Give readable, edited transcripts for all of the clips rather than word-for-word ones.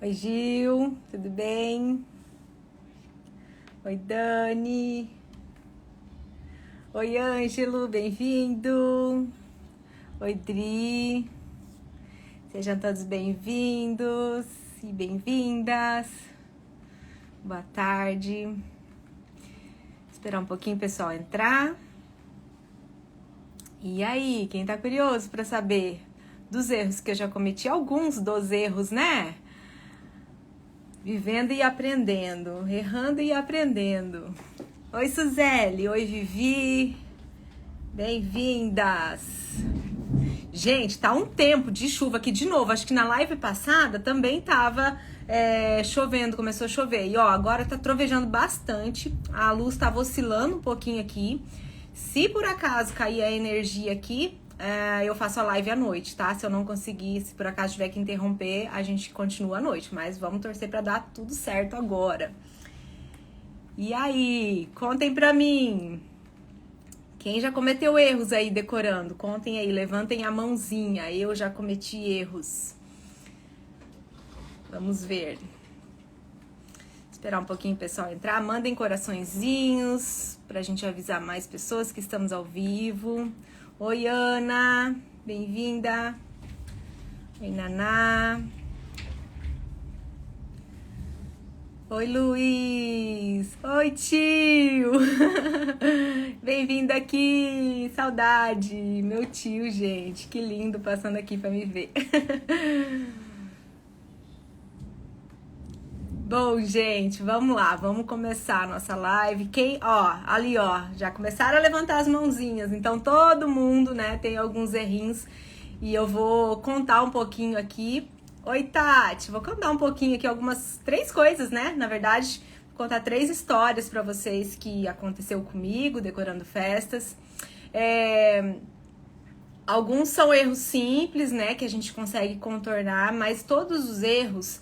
Oi, Gil, tudo bem? Oi, Dani. Oi, Ângelo, bem-vindo. Oi, Dri. Sejam todos bem-vindos e bem-vindas. Boa tarde. Esperar um pouquinho o pessoal entrar. E aí, quem tá curioso para saber dos erros que eu já cometi? Alguns dos erros, né? Vivendo e aprendendo, errando e aprendendo. Oi, Suzele. Oi, Vivi. Bem-vindas. Gente, tá um tempo de chuva aqui de novo. Acho que na live passada também tava chovendo, começou a chover. E ó, agora tá trovejando bastante. A luz tava oscilando um pouquinho aqui. Se por acaso cair a energia aqui, eu faço a live à noite, tá? Se eu não conseguir, se por acaso tiver que interromper, a gente continua à noite. Mas vamos torcer pra dar tudo certo agora. E aí, contem pra mim. Quem já cometeu erros aí decorando? Contem aí, levantem a mãozinha. Eu já cometi erros. Vamos ver. Esperar um pouquinho o pessoal entrar. Mandem coraçõezinhos pra gente avisar mais pessoas que estamos ao vivo. Oi, Ana. Bem-vinda. Oi, Naná. Oi, Luiz. Oi, tio. Bem-vindo aqui. Saudade. Meu tio, gente. Que lindo passando aqui pra me ver. Bom, gente, vamos lá. Vamos começar a nossa live. Ali, ó, já começaram a levantar as mãozinhas. Então, todo mundo, né, tem alguns errinhos. E eu vou contar um pouquinho aqui. Oi, Tati, vou contar um pouquinho aqui algumas 3 coisas, né? Na verdade, vou contar 3 histórias pra vocês que aconteceu comigo, decorando festas. Alguns são erros simples, né? Que a gente consegue contornar, mas todos os erros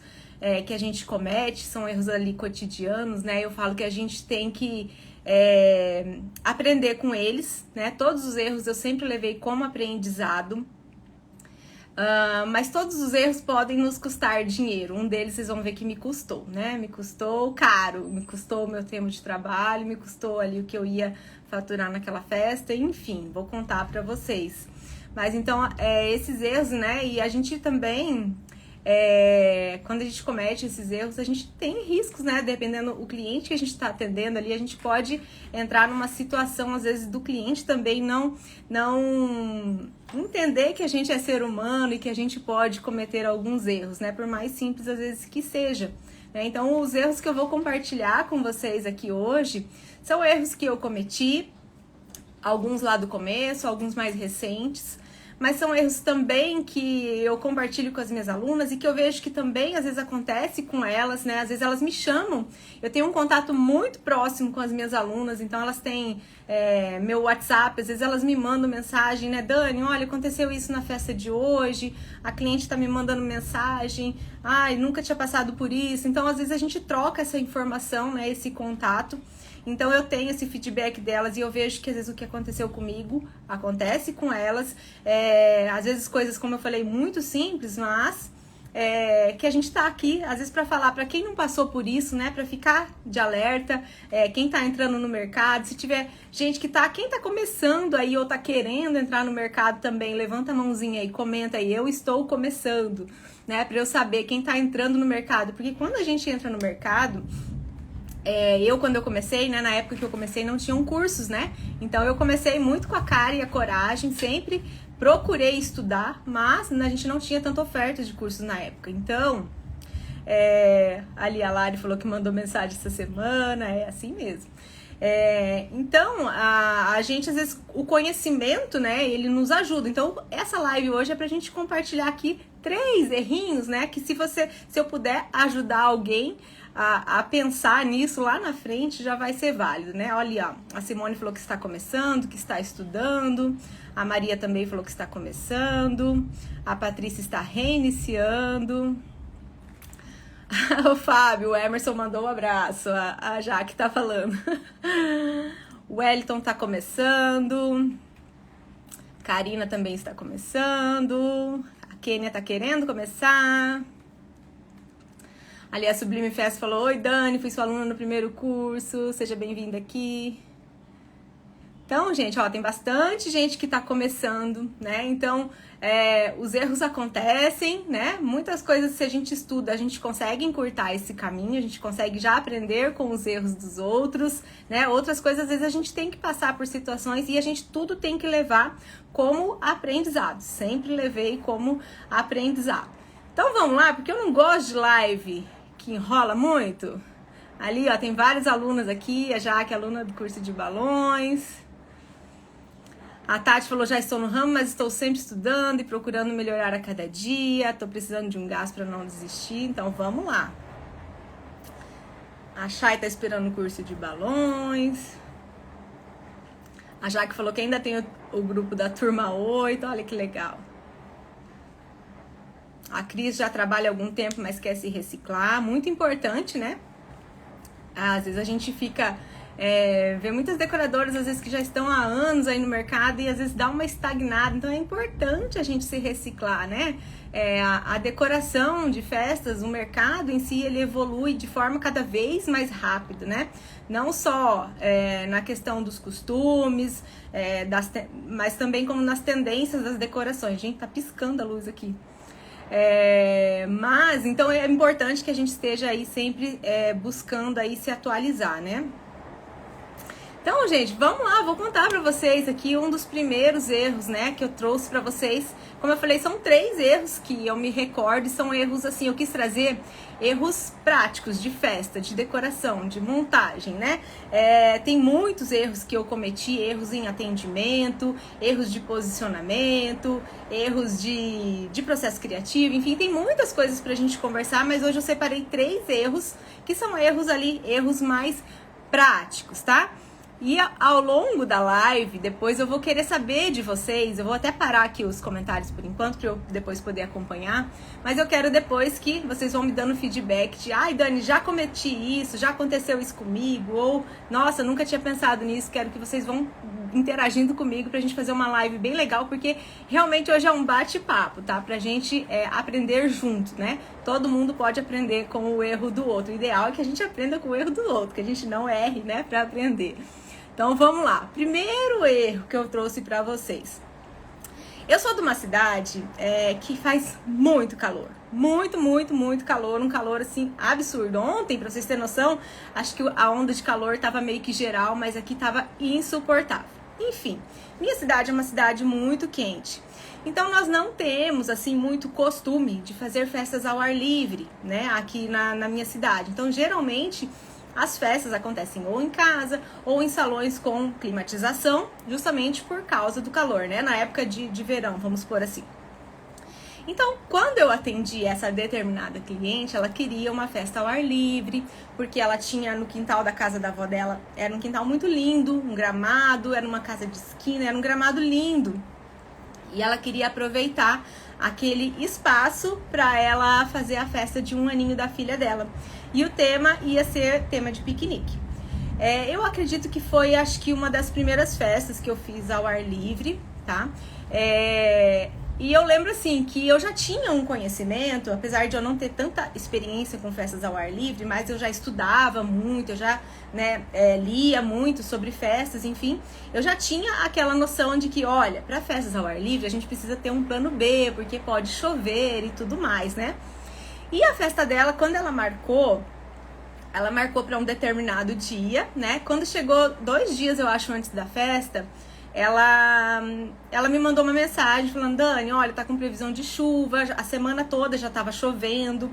que a gente comete são erros ali cotidianos, né? Eu falo que a gente tem que aprender com eles, né? Todos os erros eu sempre levei como aprendizado. Mas todos os erros podem nos custar dinheiro. Um deles vocês vão ver que me custou, né? Me custou caro, me custou o meu tempo de trabalho, me custou ali o que eu ia faturar naquela festa, enfim, vou contar pra vocês. Mas então, esses erros, né? E a gente também, quando a gente comete esses erros, a gente tem riscos, né? Dependendo do cliente que a gente está atendendo ali, a gente pode entrar numa situação, às vezes, do cliente também não entender que a gente é ser humano e que a gente pode cometer alguns erros, né? Por mais simples, às vezes, que seja. Né? Então, os erros que eu vou compartilhar com vocês aqui hoje são erros que eu cometi, alguns lá do começo, alguns mais recentes, mas são erros também que eu compartilho com as minhas alunas e que eu vejo que também às vezes acontece com elas, né? Às vezes elas me chamam, eu tenho um contato muito próximo com as minhas alunas, então elas têm meu WhatsApp, às vezes elas me mandam mensagem, né? Dani, olha, aconteceu isso na festa de hoje, a cliente tá me mandando mensagem, ai, nunca tinha passado por isso, então às vezes a gente troca essa informação, né? Esse contato. Então eu tenho esse feedback delas e eu vejo que às vezes o que aconteceu comigo acontece com elas. Às vezes coisas, como eu falei, muito simples, mas que a gente tá aqui, às vezes, para falar para quem não passou por isso, né? Para ficar de alerta, quem tá entrando no mercado, se tiver gente quem tá começando aí ou tá querendo entrar no mercado também, levanta a mãozinha aí, comenta aí, eu estou começando, né? Para eu saber quem tá entrando no mercado, porque quando a gente entra no mercado, quando eu comecei, né, na época que eu comecei não tinham cursos, né? Então eu comecei muito com a cara e a coragem, sempre procurei estudar, mas a gente não tinha tanta oferta de cursos na época. Então, ali a Lari falou que mandou mensagem essa semana, é assim mesmo. Então, a gente, às vezes, o conhecimento, né, ele nos ajuda. Então, essa live hoje é pra gente compartilhar aqui 3 errinhos, né, que se eu puder ajudar alguém a pensar nisso lá na frente, já vai ser válido, né? Olha, a Simone falou que está começando, que está estudando, a Maria também falou que está começando, a Patrícia está reiniciando, o Fábio, o Emerson mandou um abraço, a Jaque tá falando, o Wellington tá começando, Karina também está começando, a Kênia tá querendo começar, Ali a Sublime Festa falou: oi, Dani, fui sua aluna no primeiro curso, seja bem-vinda aqui. Então, gente, ó, tem bastante gente que tá começando, né? Então, os erros acontecem, né? Muitas coisas, se a gente estuda, a gente consegue encurtar esse caminho, a gente consegue já aprender com os erros dos outros, né? Outras coisas, às vezes, a gente tem que passar por situações e a gente tudo tem que levar como aprendizado. Sempre levei como aprendizado. Então, vamos lá, porque eu não gosto de live que enrola muito. Ali, ó, tem vários alunos aqui, a Jaque, aluna do curso de balões. A Tati falou: já estou no ramo, mas estou sempre estudando e procurando melhorar a cada dia. Estou precisando de um gás para não desistir, então vamos lá. A Chay está esperando o curso de balões. A Jaque falou que ainda tem o grupo da turma 8, olha que legal. A Cris já trabalha há algum tempo, mas quer se reciclar. Muito importante, né? Às vezes a gente fica... vê muitas decoradoras, às vezes, que já estão há anos aí no mercado e às vezes dá uma estagnada. Então é importante a gente se reciclar, né? A decoração de festas, o mercado em si, ele evolui de forma cada vez mais rápida, né? Não só na questão dos costumes, mas também como nas tendências das decorações. Gente, tá piscando a luz aqui. Mas, então é importante que a gente esteja aí sempre buscando aí se atualizar, né? Então, gente, vamos lá, vou contar pra vocês aqui um dos primeiros erros, né, que eu trouxe pra vocês. Como eu falei, são 3 erros que eu me recordo, e são erros, assim, eu quis trazer erros práticos de festa, de decoração, de montagem, né? Tem muitos erros que eu cometi, erros em atendimento, erros de posicionamento, erros de processo criativo, enfim, tem muitas coisas pra gente conversar, mas hoje eu separei 3 erros, que são erros ali, erros mais práticos, tá? E ao longo da live, depois eu vou querer saber de vocês, eu vou até parar aqui os comentários por enquanto, para eu depois poder acompanhar, mas eu quero depois que vocês vão me dando feedback de: ai, Dani, já cometi isso, já aconteceu isso comigo, ou, nossa, nunca tinha pensado nisso. Quero que vocês vão interagindo comigo pra gente fazer uma live bem legal, porque realmente hoje é um bate-papo, tá? Pra gente aprender junto, né? Todo mundo pode aprender com o erro do outro. O ideal é que a gente aprenda com o erro do outro, que a gente não erre, né, pra aprender. Então vamos lá. Primeiro erro que eu trouxe pra vocês. Eu sou de uma cidade que faz muito calor. Muito, muito, muito calor. Um calor, assim, absurdo. Ontem, pra vocês terem noção, acho que a onda de calor tava meio que geral, mas aqui tava insuportável. Enfim, minha cidade é uma cidade muito quente. Então, nós não temos, assim, muito costume de fazer festas ao ar livre, né? Aqui na minha cidade. Então, geralmente, as festas acontecem ou em casa ou em salões com climatização, justamente por causa do calor, né? Na época de verão, vamos por assim. Então, quando eu atendi essa determinada cliente, ela queria uma festa ao ar livre, porque ela tinha no quintal da casa da avó dela, era um quintal muito lindo, um gramado, era uma casa de esquina, era um gramado lindo. E ela queria aproveitar aquele espaço para ela fazer a festa de 1 aninho da filha dela. E o tema ia ser tema de piquenique. Eu acredito que foi, acho que, uma das primeiras festas que eu fiz ao ar livre, tá? E eu lembro, assim, que eu já tinha um conhecimento, apesar de eu não ter tanta experiência com festas ao ar livre, mas eu já estudava muito, eu já, né, lia muito sobre festas, enfim. Eu já tinha aquela noção de que, olha, para festas ao ar livre a gente precisa ter um plano B, porque pode chover e tudo mais, né? E a festa dela, quando ela marcou para um determinado dia, né? Quando chegou 2 dias, eu acho, antes da festa, ela me mandou uma mensagem falando: Dani, olha, tá com previsão de chuva, a semana toda já tava chovendo,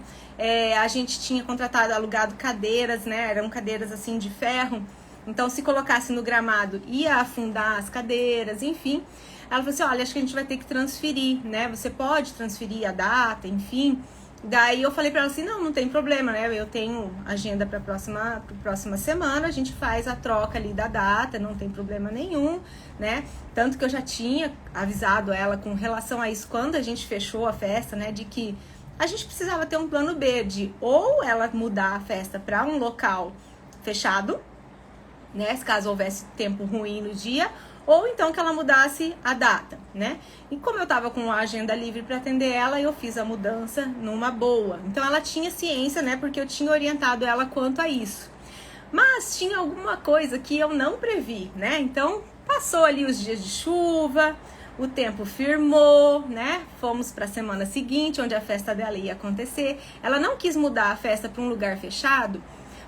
a gente tinha alugado cadeiras, né? Eram cadeiras assim de ferro, então se colocasse no gramado ia afundar as cadeiras, enfim. Ela falou assim: olha, acho que a gente vai ter que transferir, né? Você pode transferir a data, enfim. Daí eu falei pra ela assim: não tem problema, né? Eu tenho agenda pra próxima semana, a gente faz a troca ali da data, não tem problema nenhum, né? Tanto que eu já tinha avisado ela com relação a isso quando a gente fechou a festa, né? De que a gente precisava ter um plano B, de ou ela mudar a festa pra um local fechado, né? Se caso houvesse tempo ruim no dia, ou então que ela mudasse a data, né? E como eu tava com a agenda livre para atender ela, eu fiz a mudança numa boa. Então ela tinha ciência, né? Porque eu tinha orientado ela quanto a isso. Mas tinha alguma coisa que eu não previ, né? Então passou ali os dias de chuva, o tempo firmou, né? Fomos para a semana seguinte, onde a festa dela ia acontecer. Ela não quis mudar a festa para um lugar fechado,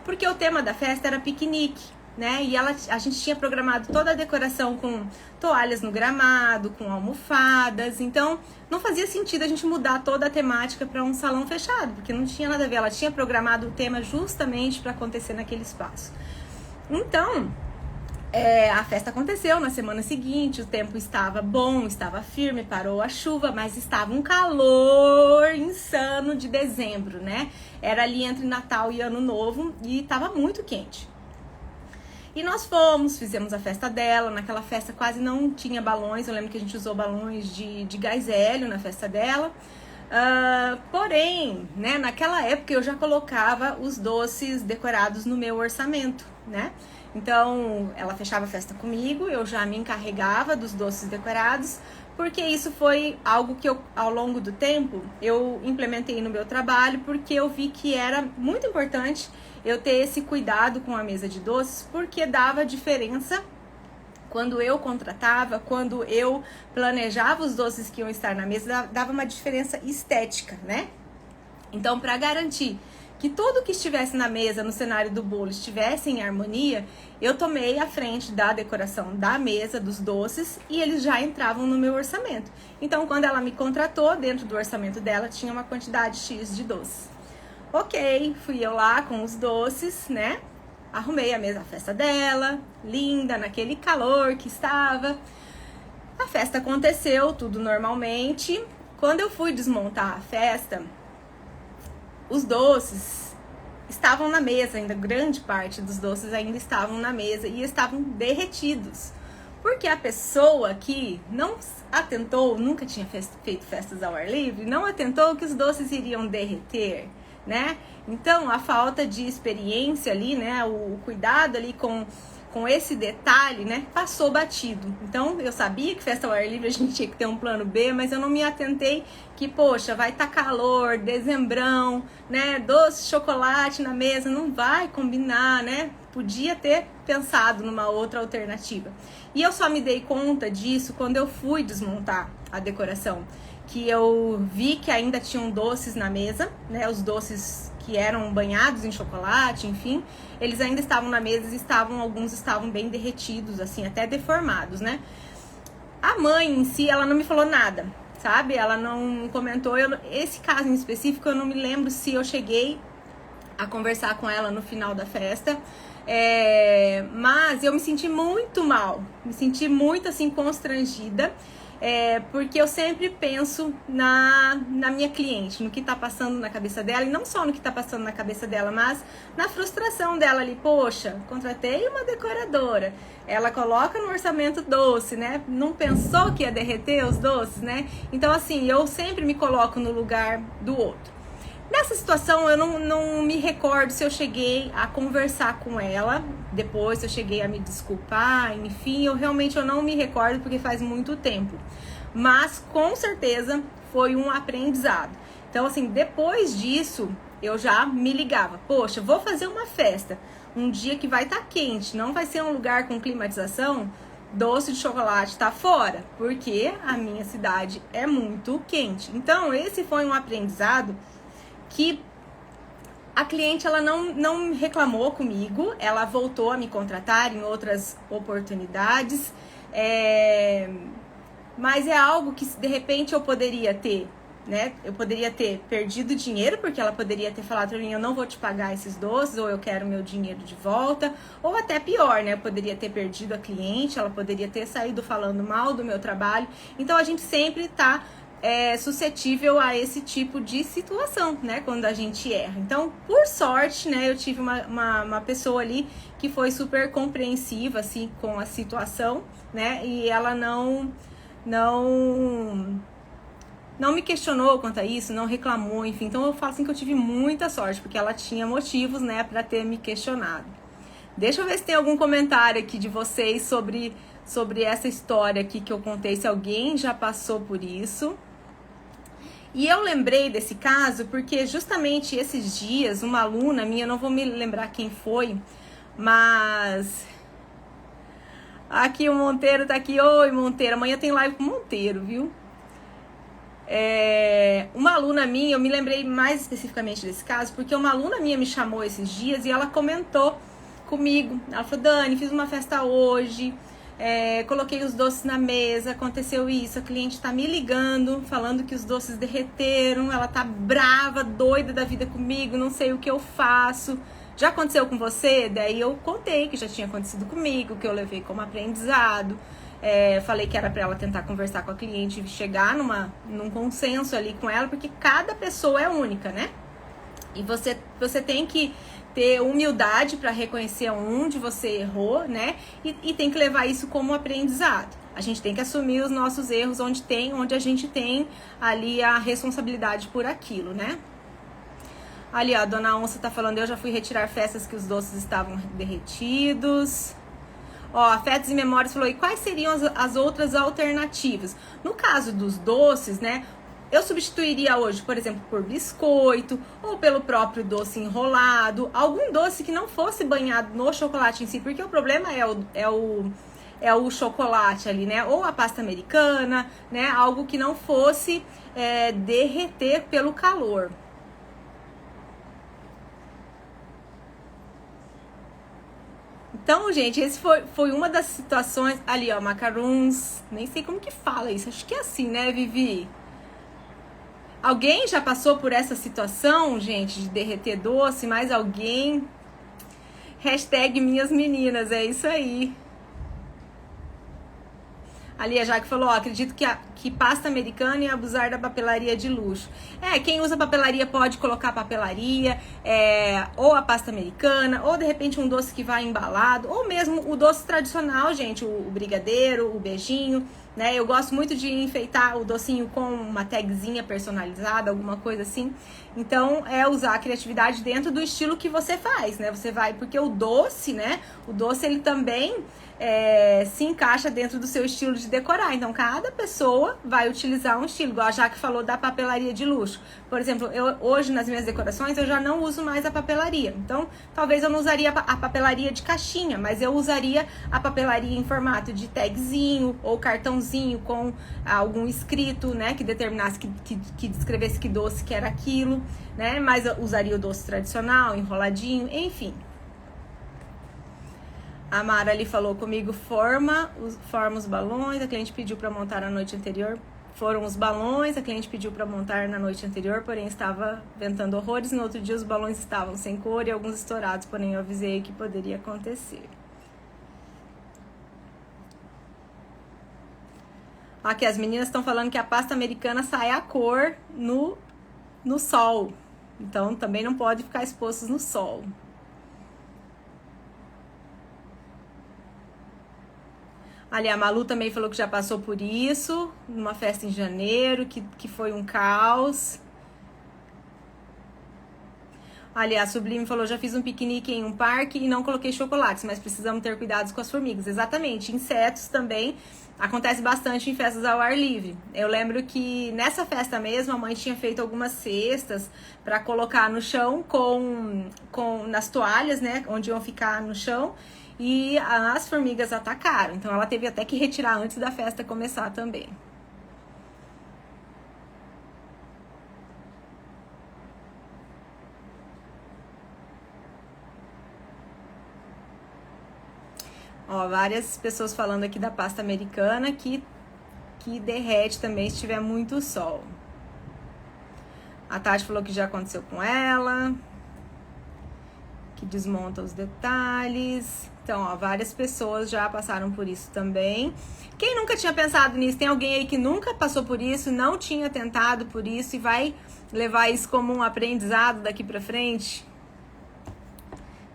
porque o tema da festa era piquenique, né? E a gente tinha programado toda a decoração com toalhas no gramado, com almofadas. Então, não fazia sentido a gente mudar toda a temática para um salão fechado, porque não tinha nada a ver. Ela tinha programado o tema justamente para acontecer naquele espaço. Então, a festa aconteceu na semana seguinte, o tempo estava bom, estava firme, parou a chuva, mas estava um calor insano de dezembro, né? Era ali entre Natal e Ano Novo e estava muito quente. E nós fizemos a festa dela. Naquela festa quase não tinha balões, eu lembro que a gente usou balões de gás hélio na festa dela. Porém, né, naquela época eu já colocava os doces decorados no meu orçamento, né? Então, ela fechava a festa comigo, eu já me encarregava dos doces decorados, porque isso foi algo que eu, ao longo do tempo, eu implementei no meu trabalho, porque eu vi que era muito importante eu ter esse cuidado com a mesa de doces, porque dava diferença quando eu contratava, quando eu planejava os doces que iam estar na mesa, dava uma diferença estética, né? Então, para garantir que tudo que estivesse na mesa, no cenário do bolo, estivesse em harmonia, eu tomei a frente da decoração da mesa, dos doces, e eles já entravam no meu orçamento. Então, quando ela me contratou, dentro do orçamento dela, tinha uma quantidade X de doces. Ok, fui eu lá com os doces, né? Arrumei a mesa, a festa dela, linda, naquele calor que estava. A festa aconteceu, tudo normalmente. Quando eu fui desmontar a festa, os doces estavam na mesa, ainda grande parte dos doces ainda estavam na mesa e estavam derretidos. Porque a pessoa que não atentou, nunca tinha feito festas ao ar livre, não atentou que os doces iriam derreter, né? Então, a falta de experiência ali, né, o cuidado ali com esse detalhe, né, passou batido. Então, eu sabia que festa ao ar livre a gente tinha que ter um plano B, mas eu não me atentei que, poxa, vai estar calor, dezembrão, né, doce, chocolate na mesa, não vai combinar, né? Podia ter pensado numa outra alternativa. E eu só me dei conta disso quando eu fui desmontar a decoração, que eu vi que ainda tinham doces na mesa, né, os doces que eram banhados em chocolate, enfim, eles ainda estavam na mesa e alguns estavam bem derretidos, assim, até deformados, né? A mãe em si, ela não me falou nada, sabe? Ela não comentou. Esse caso em específico, eu não me lembro se eu cheguei a conversar com ela no final da festa, mas eu me senti muito mal, me senti muito, assim, constrangida. Porque eu sempre penso na minha cliente, no que tá passando na cabeça dela, e não só no que tá passando na cabeça dela, mas na frustração dela ali. Poxa, contratei uma decoradora, ela coloca no orçamento doce, né? Não pensou que ia derreter os doces, né? Então, assim, eu sempre me coloco no lugar do outro. Nessa situação, eu não me recordo se eu cheguei a conversar com ela depois, se eu cheguei a me desculpar, enfim, eu não me recordo porque faz muito tempo. Mas, com certeza, foi um aprendizado. Então, assim, depois disso, eu já me ligava. Poxa, vou fazer uma festa, um dia que vai estar quente, não vai ser um lugar com climatização, doce de chocolate tá fora, porque a minha cidade é muito quente. Então, esse foi um aprendizado que a cliente, ela não reclamou comigo, ela voltou a me contratar em outras oportunidades, mas é algo que de repente eu poderia ter, né? Eu poderia ter perdido dinheiro, porque ela poderia ter falado pra mim, eu não vou te pagar esses doces, ou eu quero meu dinheiro de volta, ou até pior, né? Eu poderia ter perdido a cliente, ela poderia ter saído falando mal do meu trabalho. Então a gente sempre tá suscetível a esse tipo de situação, né, quando a gente erra. Então, por sorte, né, eu tive uma pessoa ali que foi super compreensiva, assim, com a situação, né, e ela não me questionou quanto a isso, não reclamou, enfim. Então, eu falo assim que eu tive muita sorte, porque ela tinha motivos, né, para ter me questionado. Deixa eu ver se tem algum comentário aqui de vocês sobre sobre essa história aqui que eu contei, se alguém já passou por isso. E eu lembrei desse caso porque justamente esses dias uma aluna minha, não vou me lembrar quem foi, mas aqui o Monteiro tá aqui. Oi, Monteiro, amanhã tem live com o Monteiro, viu? Uma aluna minha, eu me lembrei mais especificamente desse caso, porque uma aluna minha me chamou esses dias e ela comentou comigo. Ela falou: Dani, fiz uma festa hoje, coloquei os doces na mesa, aconteceu isso, a cliente tá me ligando, falando que os doces derreteram, ela tá brava, doida da vida comigo, não sei o que eu faço. Já aconteceu com você? Daí eu contei que já tinha acontecido comigo, que eu levei como aprendizado. Falei que era para ela tentar conversar com a cliente e chegar num consenso ali com ela, porque cada pessoa é única, né? E você tem que ter humildade para reconhecer onde você errou, né? E tem que levar isso como aprendizado. A gente tem que assumir os nossos erros onde a gente tem ali a responsabilidade por aquilo, né? Ali, ó, a Dona Onça tá falando: eu já fui retirar festas que os doces estavam derretidos. Ó, Afetos e Memórias falou: e quais seriam as outras alternativas? No caso dos doces, né? Eu substituiria hoje, por exemplo, por biscoito ou pelo próprio doce enrolado, algum doce que não fosse banhado no chocolate em si, porque o problema é o chocolate ali, né? Ou a pasta americana, né? Algo que não fosse derreter pelo calor. Então, gente, esse foi uma das situações. Ali, ó, macarons. Nem sei como que fala isso. Acho que é assim, né, Vivi? Alguém já passou por essa situação, gente, de derreter doce? Mais alguém? Hashtag minhas meninas, é isso aí. Ali a Jaque falou: ó, acredito que pasta americana e abusar da papelaria de luxo. Quem usa papelaria pode colocar papelaria, ou a pasta americana, ou de repente um doce que vai embalado, ou mesmo o doce tradicional, gente, o brigadeiro, o beijinho, né? Eu gosto muito de enfeitar o docinho com uma tagzinha personalizada, alguma coisa assim. Então, usar a criatividade dentro do estilo que você faz, né? Você vai, porque o doce, né? O doce, ele também se encaixa dentro do seu estilo de decorar. Então, cada pessoa vai utilizar um estilo, igual a Jaque falou da papelaria de luxo. Por exemplo, hoje nas minhas decorações eu já não uso mais a papelaria. Então, talvez eu não usaria a papelaria de caixinha, mas eu usaria a papelaria em formato de tagzinho ou cartãozinho com algum escrito, né, que determinasse, que descrevesse que doce que era aquilo, né? Mas eu usaria o doce tradicional, enroladinho, enfim. A Mara ali falou comigo: forma os balões, a cliente pediu para montar na noite anterior. Foram os balões, a cliente pediu para montar na noite anterior, porém estava ventando horrores. No outro dia os balões estavam sem cor e alguns estourados, porém eu avisei que poderia acontecer. Aqui as meninas estão falando que a pasta americana sai a cor no sol. Então também não pode ficar expostos no sol. Ali a Malu também falou que já passou por isso, numa festa em janeiro, que foi um caos. Ali a Sublime falou: já fiz um piquenique em um parque e não coloquei chocolates, mas precisamos ter cuidados com as formigas. Exatamente, insetos também acontece bastante em festas ao ar livre. Eu lembro que nessa festa mesmo a mãe tinha feito algumas cestas para colocar no chão nas toalhas, né, onde iam ficar no chão. E as formigas atacaram, então ela teve até que retirar antes da festa começar também. Ó, várias pessoas falando aqui da pasta americana que derrete também se tiver muito sol. A Tati falou que já aconteceu com ela, que desmonta os detalhes. Então, ó, várias pessoas já passaram por isso também. Quem nunca tinha pensado nisso? Tem alguém aí que nunca passou por isso, não tinha tentado por isso e vai levar isso como um aprendizado daqui pra frente?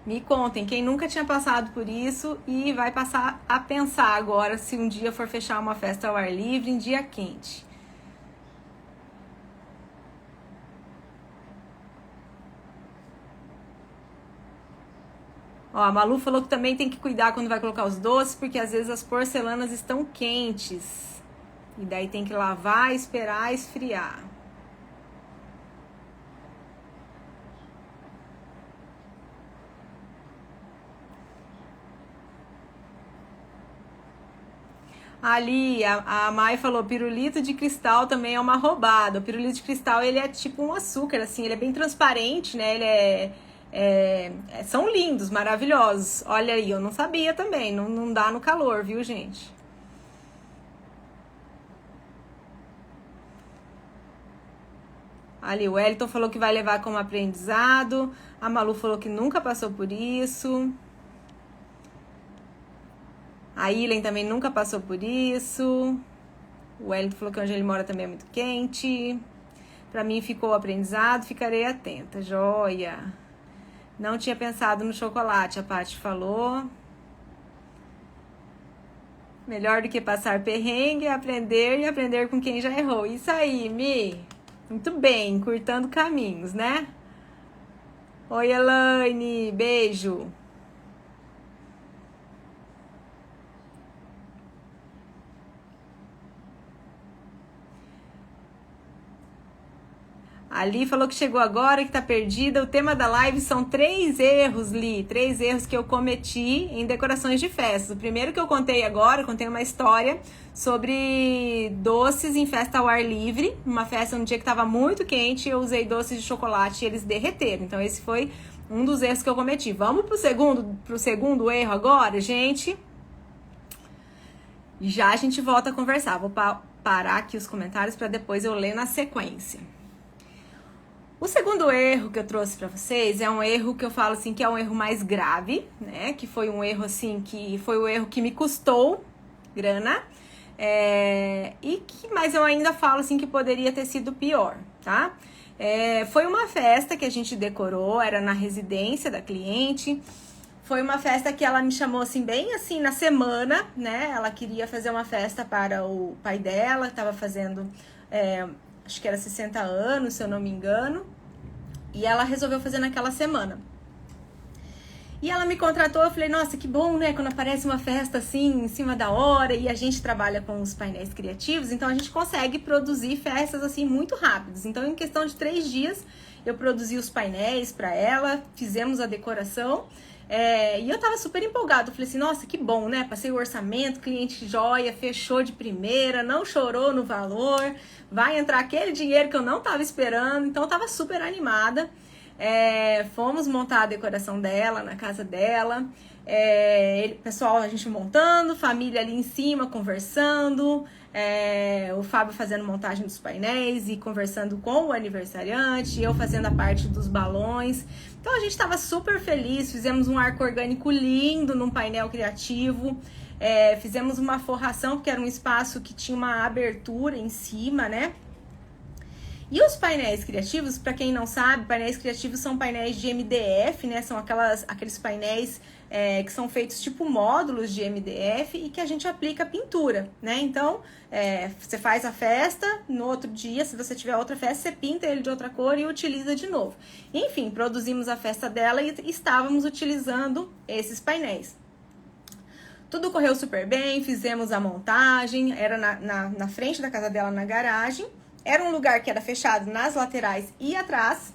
Me contem, quem nunca tinha passado por isso e vai passar a pensar agora se um dia for fechar uma festa ao ar livre em dia quente. Ó, a Malu falou que também tem que cuidar quando vai colocar os doces, porque às vezes as porcelanas estão quentes. E daí tem que lavar e esperar esfriar. Ali, a Mai falou, pirulito de cristal também é uma roubada. O pirulito de cristal, ele é tipo um açúcar, assim, ele é bem transparente, né? Ele são lindos, maravilhosos. Olha aí, eu não sabia também, não dá no calor, viu, gente? Ali, o Wellington falou que vai levar como aprendizado. A Malu falou que nunca passou por isso. A Ilen também nunca passou por isso. O Wellington falou que onde ele mora também é muito quente. Pra mim ficou aprendizado, ficarei atenta. Joia. Não tinha pensado no chocolate, a Paty falou. Melhor do que passar perrengue é aprender e aprender com quem já errou. Isso aí, Mi. Muito bem, encurtando caminhos, né? Oi, Elaine. Beijo. A Li falou que chegou agora, que tá perdida. O tema da live são 3 erros, Li. 3 erros que eu cometi em decorações de festas. O primeiro que eu contei agora, eu contei uma história sobre doces em festa ao ar livre. Uma festa num dia que tava muito quente, eu usei doces de chocolate e eles derreteram. Então esse foi um dos erros que eu cometi. Vamos pro segundo erro agora, gente? Já a gente volta a conversar. Vou parar aqui os comentários para depois eu ler na sequência. O segundo erro que eu trouxe para vocês é um erro que eu falo assim que é um erro mais grave, né? Que foi um erro assim que foi o erro que me custou grana, mas eu ainda falo assim que poderia ter sido pior, tá? Foi uma festa que a gente decorou, era na residência da cliente. Foi uma festa que ela me chamou assim bem assim na semana, né? Ela queria fazer uma festa para o pai dela, estava fazendo acho que era 60 anos, se eu não me engano. E ela resolveu fazer naquela semana. E ela me contratou, eu falei, nossa, que bom, né? Quando aparece uma festa assim, em cima da hora, e a gente trabalha com os painéis criativos, então a gente consegue produzir festas assim muito rápidas. Então, em questão de 3 dias, eu produzi os painéis para ela, fizemos a decoração. E eu tava super empolgada, eu falei assim, nossa, que bom, né? Passei o orçamento, cliente joia, fechou de primeira, não chorou no valor, vai entrar aquele dinheiro que eu não tava esperando, então eu tava super animada. Fomos montar a decoração dela, na casa dela, pessoal, a gente montando, família ali em cima, conversando, o Fábio fazendo montagem dos painéis e conversando com o aniversariante, eu fazendo a parte dos balões. Então a gente estava super feliz, fizemos um arco orgânico lindo num painel criativo, fizemos uma forração, porque era um espaço que tinha uma abertura em cima, né? E os painéis criativos, para quem não sabe, painéis criativos são painéis de MDF, né? São aqueles painéis que são feitos tipo módulos de MDF e que a gente aplica pintura, né? Então, você faz a festa, no outro dia, se você tiver outra festa, você pinta ele de outra cor e utiliza de novo. Enfim, produzimos a festa dela e estávamos utilizando esses painéis. Tudo correu super bem, fizemos a montagem, era na frente da casa dela, na garagem. Era um lugar que era fechado nas laterais e atrás,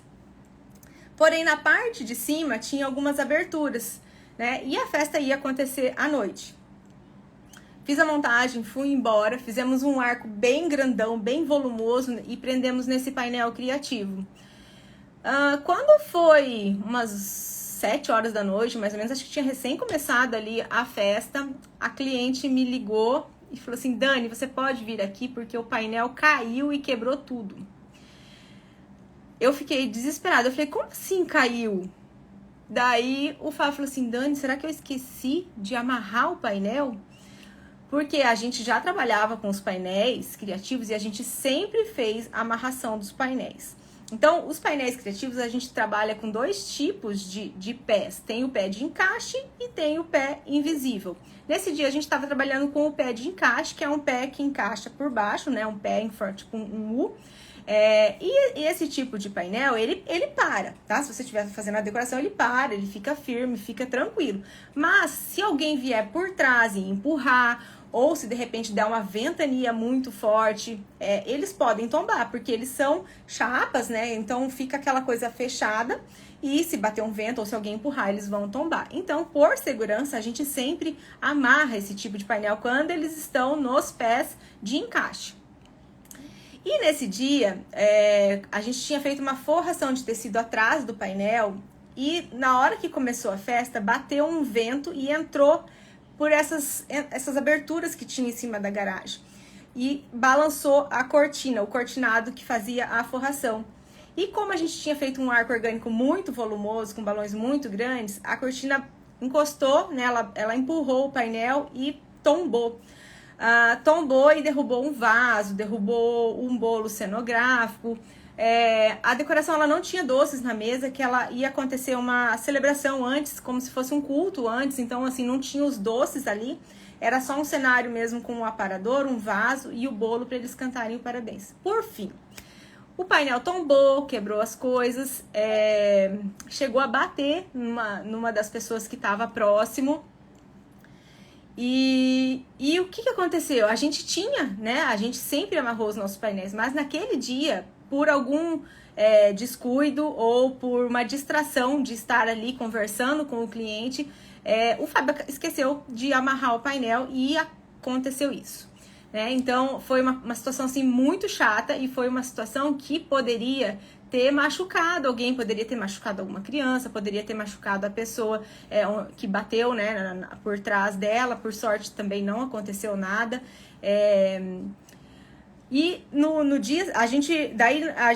porém na parte de cima tinha algumas aberturas, né? E a festa ia acontecer à noite. Fiz a montagem, fui embora, fizemos um arco bem grandão, bem volumoso e prendemos nesse painel criativo. Quando foi umas 7 horas da noite, mais ou menos, acho que tinha recém começado ali a festa, a cliente me ligou e falou assim, Dani, você pode vir aqui porque o painel caiu e quebrou tudo. Eu fiquei desesperada, eu falei, como assim caiu? Daí o Fábio falou assim, Dani, será que eu esqueci de amarrar o painel? Porque a gente já trabalhava com os painéis criativos e a gente sempre fez a amarração dos painéis. Então, os painéis criativos, a gente trabalha com 2 tipos de pés. Tem o pé de encaixe e tem o pé invisível. Nesse dia, a gente estava trabalhando com o pé de encaixe, que é um pé que encaixa por baixo, né? Um pé em forte com um U. E esse tipo de painel, ele para, tá? Se você estiver fazendo a decoração, ele para, ele fica firme, fica tranquilo. Mas se alguém vier por trás e empurrar, ou se de repente der uma ventania muito forte, eles podem tombar, porque eles são chapas, né? Então fica aquela coisa fechada e se bater um vento ou se alguém empurrar, eles vão tombar. Então, por segurança, a gente sempre amarra esse tipo de painel quando eles estão nos pés de encaixe. E nesse dia, a gente tinha feito uma forração de tecido atrás do painel e na hora que começou a festa, bateu um vento e entrou por essas aberturas que tinha em cima da garagem. E balançou a cortina, o cortinado que fazia a forração. E como a gente tinha feito um arco orgânico muito volumoso, com balões muito grandes, a cortina encostou, né? Ela empurrou o painel e tombou. Tombou e derrubou um vaso, derrubou um bolo cenográfico. A decoração ela não tinha doces na mesa, que ela ia acontecer uma celebração antes, como se fosse um culto antes, então assim, não tinha os doces ali, era só um cenário mesmo com um aparador, um vaso e o bolo para eles cantarem o parabéns. Por fim, o painel tombou, quebrou as coisas, chegou a bater numa das pessoas que estava próximo. E o que aconteceu? A gente tinha, né? A gente sempre amarrou os nossos painéis, mas naquele dia, por algum descuido ou por uma distração de estar ali conversando com o cliente, o Fábio esqueceu de amarrar o painel e aconteceu isso. Né? Então, foi uma situação assim, muito chata e foi uma situação que poderia ter machucado alguém, poderia ter machucado alguma criança, poderia ter machucado a pessoa que bateu, né, por trás dela. Por sorte também não aconteceu nada. E no dia, a gente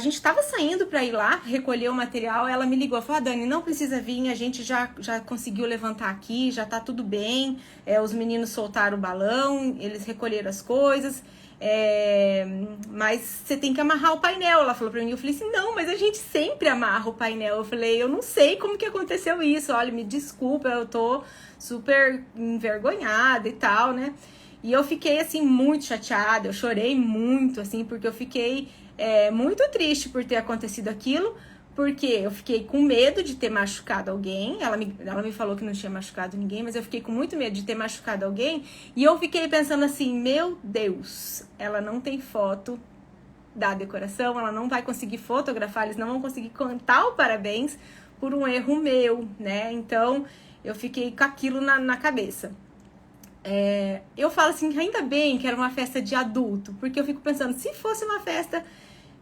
estava saindo para ir lá recolher o material, ela me ligou, falou, Dani, não precisa vir, a gente já conseguiu levantar aqui, já tá tudo bem, os meninos soltaram o balão, eles recolheram as coisas, mas você tem que amarrar o painel. Ela falou para mim, eu falei assim, não, mas a gente sempre amarra o painel. Eu falei, eu não sei como que aconteceu isso, olha, me desculpa, eu tô super envergonhada e tal, né? E eu fiquei, assim, muito chateada, eu chorei muito, assim, porque eu fiquei muito triste por ter acontecido aquilo, porque eu fiquei com medo de ter machucado alguém. Ela me falou que não tinha machucado ninguém, mas eu fiquei com muito medo de ter machucado alguém. E eu fiquei pensando assim, meu Deus, ela não tem foto da decoração, ela não vai conseguir fotografar, eles não vão conseguir cantar o parabéns por um erro meu, né? Então, eu fiquei com aquilo na cabeça. Eu falo assim, ainda bem que era uma festa de adulto, porque eu fico pensando, se fosse uma festa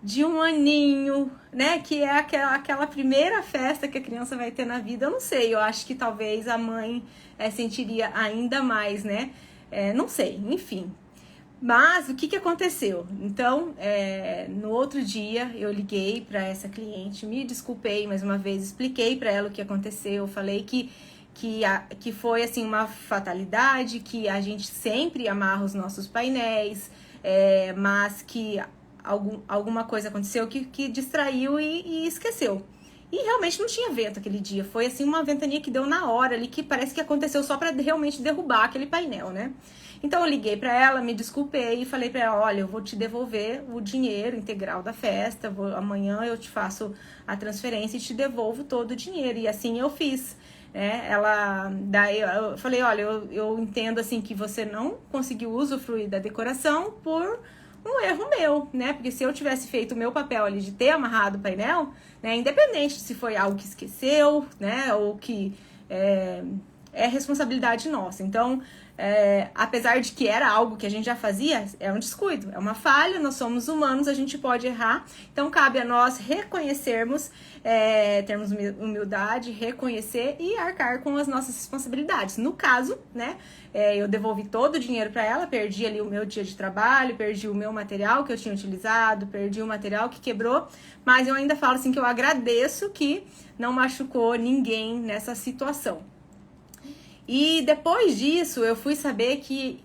de um aninho, né, que é aquela primeira festa que a criança vai ter na vida, eu não sei, eu acho que talvez a mãe sentiria ainda mais, né, não sei, enfim. Mas o que aconteceu? Então, no outro dia eu liguei para essa cliente, me desculpei mais uma vez, expliquei para ela o que aconteceu, falei que foi assim uma fatalidade, que a gente sempre amarra os nossos painéis, mas que alguma coisa aconteceu que distraiu e esqueceu. E realmente não tinha vento aquele dia, foi assim uma ventania que deu na hora ali, que parece que aconteceu só para realmente derrubar aquele painel, né? Então eu liguei para ela, me desculpei e falei para ela, olha, eu vou te devolver o dinheiro integral da festa, amanhã eu te faço a transferência e te devolvo todo o dinheiro. E assim eu fiz. Daí eu falei, olha, eu entendo assim que você não conseguiu usufruir da decoração por um erro meu, né? Porque se eu tivesse feito o meu papel ali de ter amarrado o painel, né? Independente se foi algo que esqueceu, né? Ou que é responsabilidade nossa. Então, apesar de que era algo que a gente já fazia, é um descuido, é uma falha, nós somos humanos, a gente pode errar. Então, cabe a nós reconhecermos, termos humildade, reconhecer e arcar com as nossas responsabilidades. No caso, né, eu devolvi todo o dinheiro para ela, perdi ali o meu dia de trabalho, perdi o meu material que eu tinha utilizado, perdi o material que quebrou, mas eu ainda falo assim que eu agradeço que não machucou ninguém nessa situação. E depois disso, eu fui saber que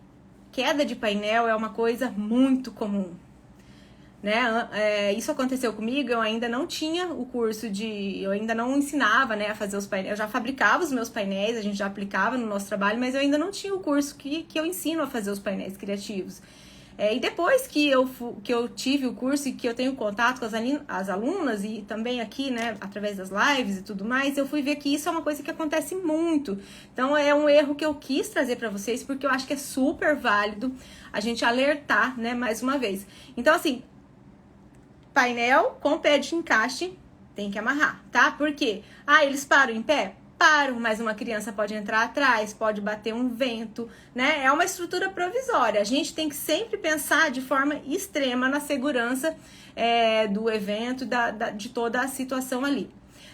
queda de painel é uma coisa muito comum, né? Isso aconteceu comigo, eu ainda não tinha o curso eu ainda não ensinava, né, a fazer os painéis. Eu já fabricava os meus painéis, a gente já aplicava no nosso trabalho, mas eu ainda não tinha o curso que eu ensino a fazer os painéis criativos. E depois que eu tive o curso e que eu tenho contato com as alunas e também aqui, né, através das lives e tudo mais, eu fui ver que isso é uma coisa que acontece muito. Então é um erro que eu quis trazer para vocês, porque eu acho que é super válido a gente alertar, né, mais uma vez. Então, assim, painel com pé de encaixe tem que amarrar, tá? Por quê? Eles param em pé? Param, mas uma criança pode entrar atrás, pode bater um vento, né? É uma estrutura provisória. A gente tem que sempre pensar de forma extrema na segurança do evento, de toda a situação ali.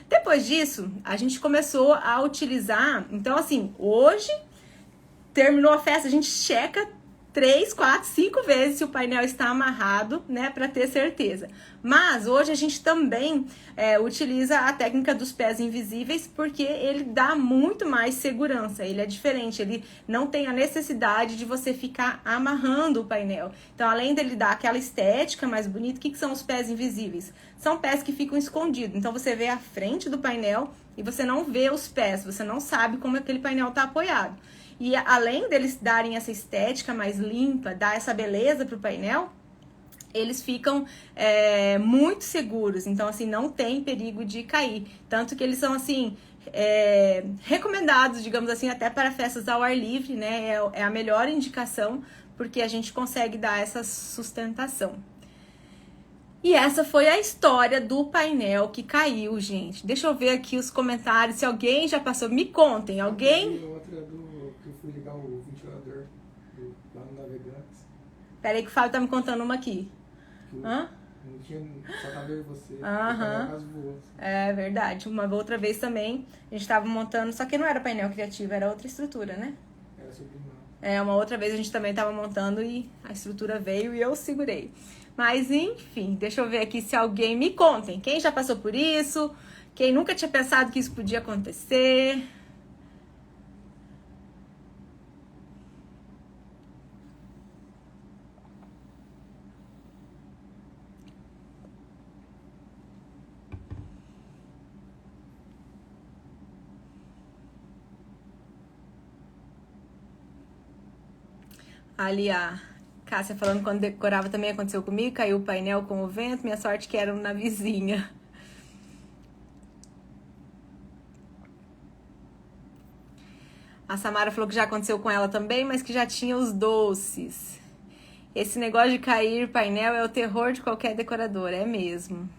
Depois disso, a gente começou a utilizar. Então, assim, hoje terminou a festa, a gente checa 3, 4, 5 vezes se o painel está amarrado, né, para ter certeza. Mas hoje a gente também utiliza a técnica dos pés invisíveis, porque ele dá muito mais segurança, ele é diferente, ele não tem a necessidade de você ficar amarrando o painel. Então, além dele dar aquela estética mais bonita, o que são os pés invisíveis? São pés que ficam escondidos, então você vê a frente do painel e você não vê os pés, você não sabe como aquele painel está apoiado. E além deles darem essa estética mais limpa, dar essa beleza pro painel, eles ficam muito seguros. Então, assim, não tem perigo de cair. Tanto que eles são, assim, recomendados, digamos assim, até para festas ao ar livre, né? É a melhor indicação, porque a gente consegue dar essa sustentação. E essa foi a história do painel que caiu, gente. Deixa eu ver aqui os comentários, se alguém já passou. Me contem, alguém... Eu fui ligar o ventilador lá no Navegantes. Peraí que o Fábio tá me contando uma aqui. Não tinha, só tava eu e você. Voou. É verdade. Uma outra vez também, a gente tava montando, só que não era painel criativo, era outra estrutura, né? Era subliminal. Uma outra vez a gente também tava montando e a estrutura veio e eu segurei. Mas enfim, deixa eu ver aqui se alguém me contem. Quem já passou por isso? Quem nunca tinha pensado que isso podia acontecer? Ali a Cássia falando, quando decorava também aconteceu comigo, caiu o painel com o vento, minha sorte que era na vizinha. A Samara falou que já aconteceu com ela também, mas que já tinha os doces. Esse negócio de cair painel é o terror de qualquer decorador, é mesmo.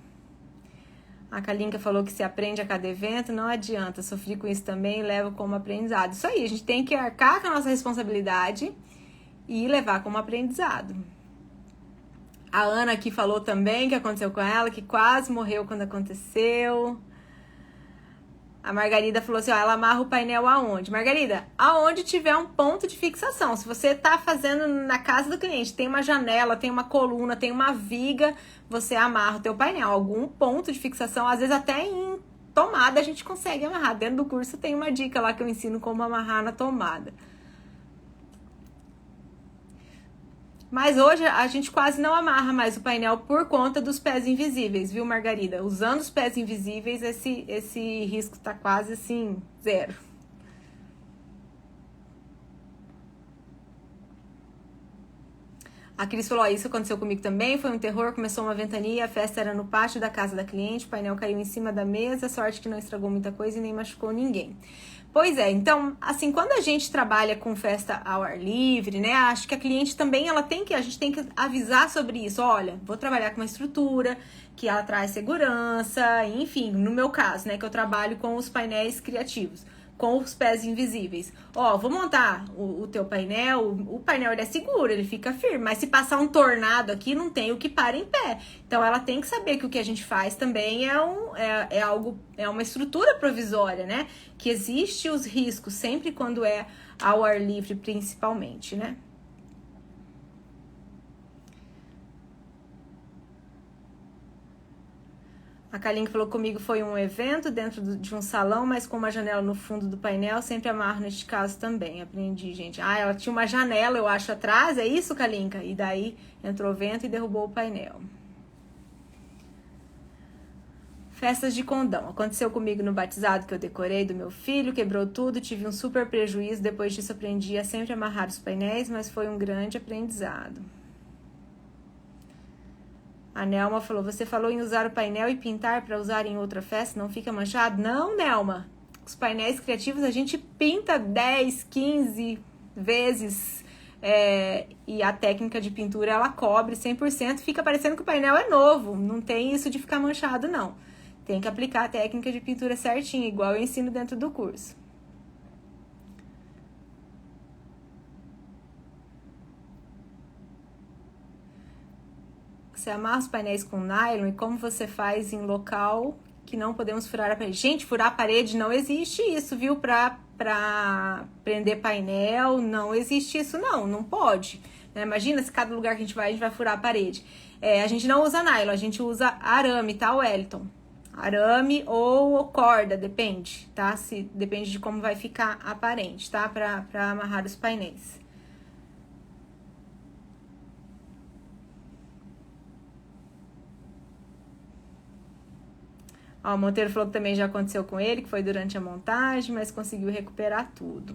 A Kalinka falou que se aprende a cada evento, não adianta. Sofri com isso também e levo como aprendizado. Isso aí, a gente tem que arcar com a nossa responsabilidade e levar como aprendizado. A Ana aqui falou também que aconteceu com ela, que quase morreu quando aconteceu. A Margarida falou assim, ela amarra o painel aonde? Margarida, aonde tiver um ponto de fixação. Se você tá fazendo na casa do cliente, tem uma janela, tem uma coluna, tem uma viga, você amarra o teu painel. Algum ponto de fixação, às vezes até em tomada a gente consegue amarrar. Dentro do curso tem uma dica lá que eu ensino como amarrar na tomada. Mas hoje a gente quase não amarra mais o painel por conta dos pés invisíveis, viu, Margarida? Usando os pés invisíveis, esse risco tá quase assim, zero. A Cris falou, isso aconteceu comigo também, foi um terror, começou uma ventania, a festa era no pátio da casa da cliente, o painel caiu em cima da mesa, sorte que não estragou muita coisa e nem machucou ninguém. Pois é, então, assim, quando a gente trabalha com festa ao ar livre, né, acho que a cliente também, a gente tem que avisar sobre isso. Olha, vou trabalhar com uma estrutura que ela traz segurança, enfim, no meu caso, né, que eu trabalho com os painéis criativos, com os pés invisíveis. Vou montar o teu painel, o painel ele é seguro, ele fica firme, mas se passar um tornado aqui, não tem o que para em pé. Então, ela tem que saber que o que a gente faz também é uma estrutura provisória, né? Que existe os riscos, sempre quando é ao ar livre, principalmente, né? A Kalinka falou comigo, foi um evento dentro de um salão, mas com uma janela no fundo do painel, sempre amarro neste caso também, aprendi, gente. Ela tinha uma janela, eu acho, atrás, é isso, Kalinka? E daí entrou vento e derrubou o painel. Festas de condão. Aconteceu comigo no batizado que eu decorei do meu filho, quebrou tudo, tive um super prejuízo, depois disso aprendi a sempre amarrar os painéis, mas foi um grande aprendizado. A Nelma falou, você falou em usar o painel e pintar para usar em outra festa, não fica manchado? Não, Nelma. Os painéis criativos a gente pinta 10, 15 vezes e a técnica de pintura ela cobre 100%, fica parecendo que o painel é novo. Não tem isso de ficar manchado, não. Tem que aplicar a técnica de pintura certinho, igual eu ensino dentro do curso. Você amarra os painéis com nylon e como você faz em local que não podemos furar a parede? Gente, furar a parede não existe isso, viu? Pra prender painel, não existe isso não, não pode. Né? Imagina se cada lugar que a gente vai furar a parede. A gente não usa nylon, a gente usa arame, tá, Wellington? Arame ou corda, depende, tá? Depende de como vai ficar aparente, tá? Pra amarrar os painéis. Ó, o Monteiro falou que também já aconteceu com ele, que foi durante a montagem, mas conseguiu recuperar tudo.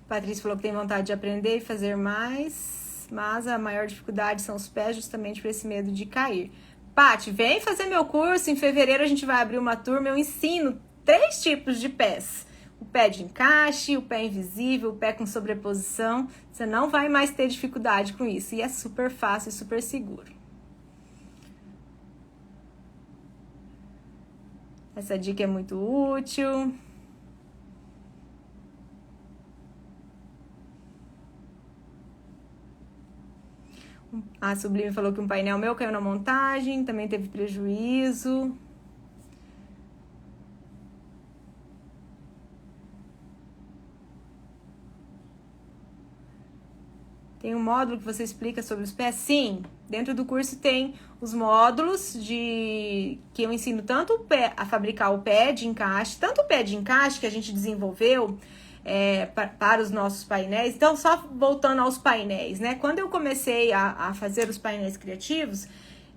Patrícia falou que tem vontade de aprender e fazer mais, mas a maior dificuldade são os pés, justamente por esse medo de cair. Paty, vem fazer meu curso, em fevereiro a gente vai abrir uma turma, eu ensino 3 tipos de pés. O pé de encaixe, o pé invisível, o pé com sobreposição. Você não vai mais ter dificuldade com isso. E é super fácil e super seguro. Essa dica é muito útil. A Sublime falou que um painel meu caiu na montagem, também teve prejuízo. Tem um módulo que você explica sobre os pés? Sim, dentro do curso tem os módulos que eu ensino tanto a fabricar o pé de encaixe, tanto o pé de encaixe que a gente desenvolveu para os nossos painéis. Então, só voltando aos painéis, né? Quando eu comecei a fazer os painéis criativos,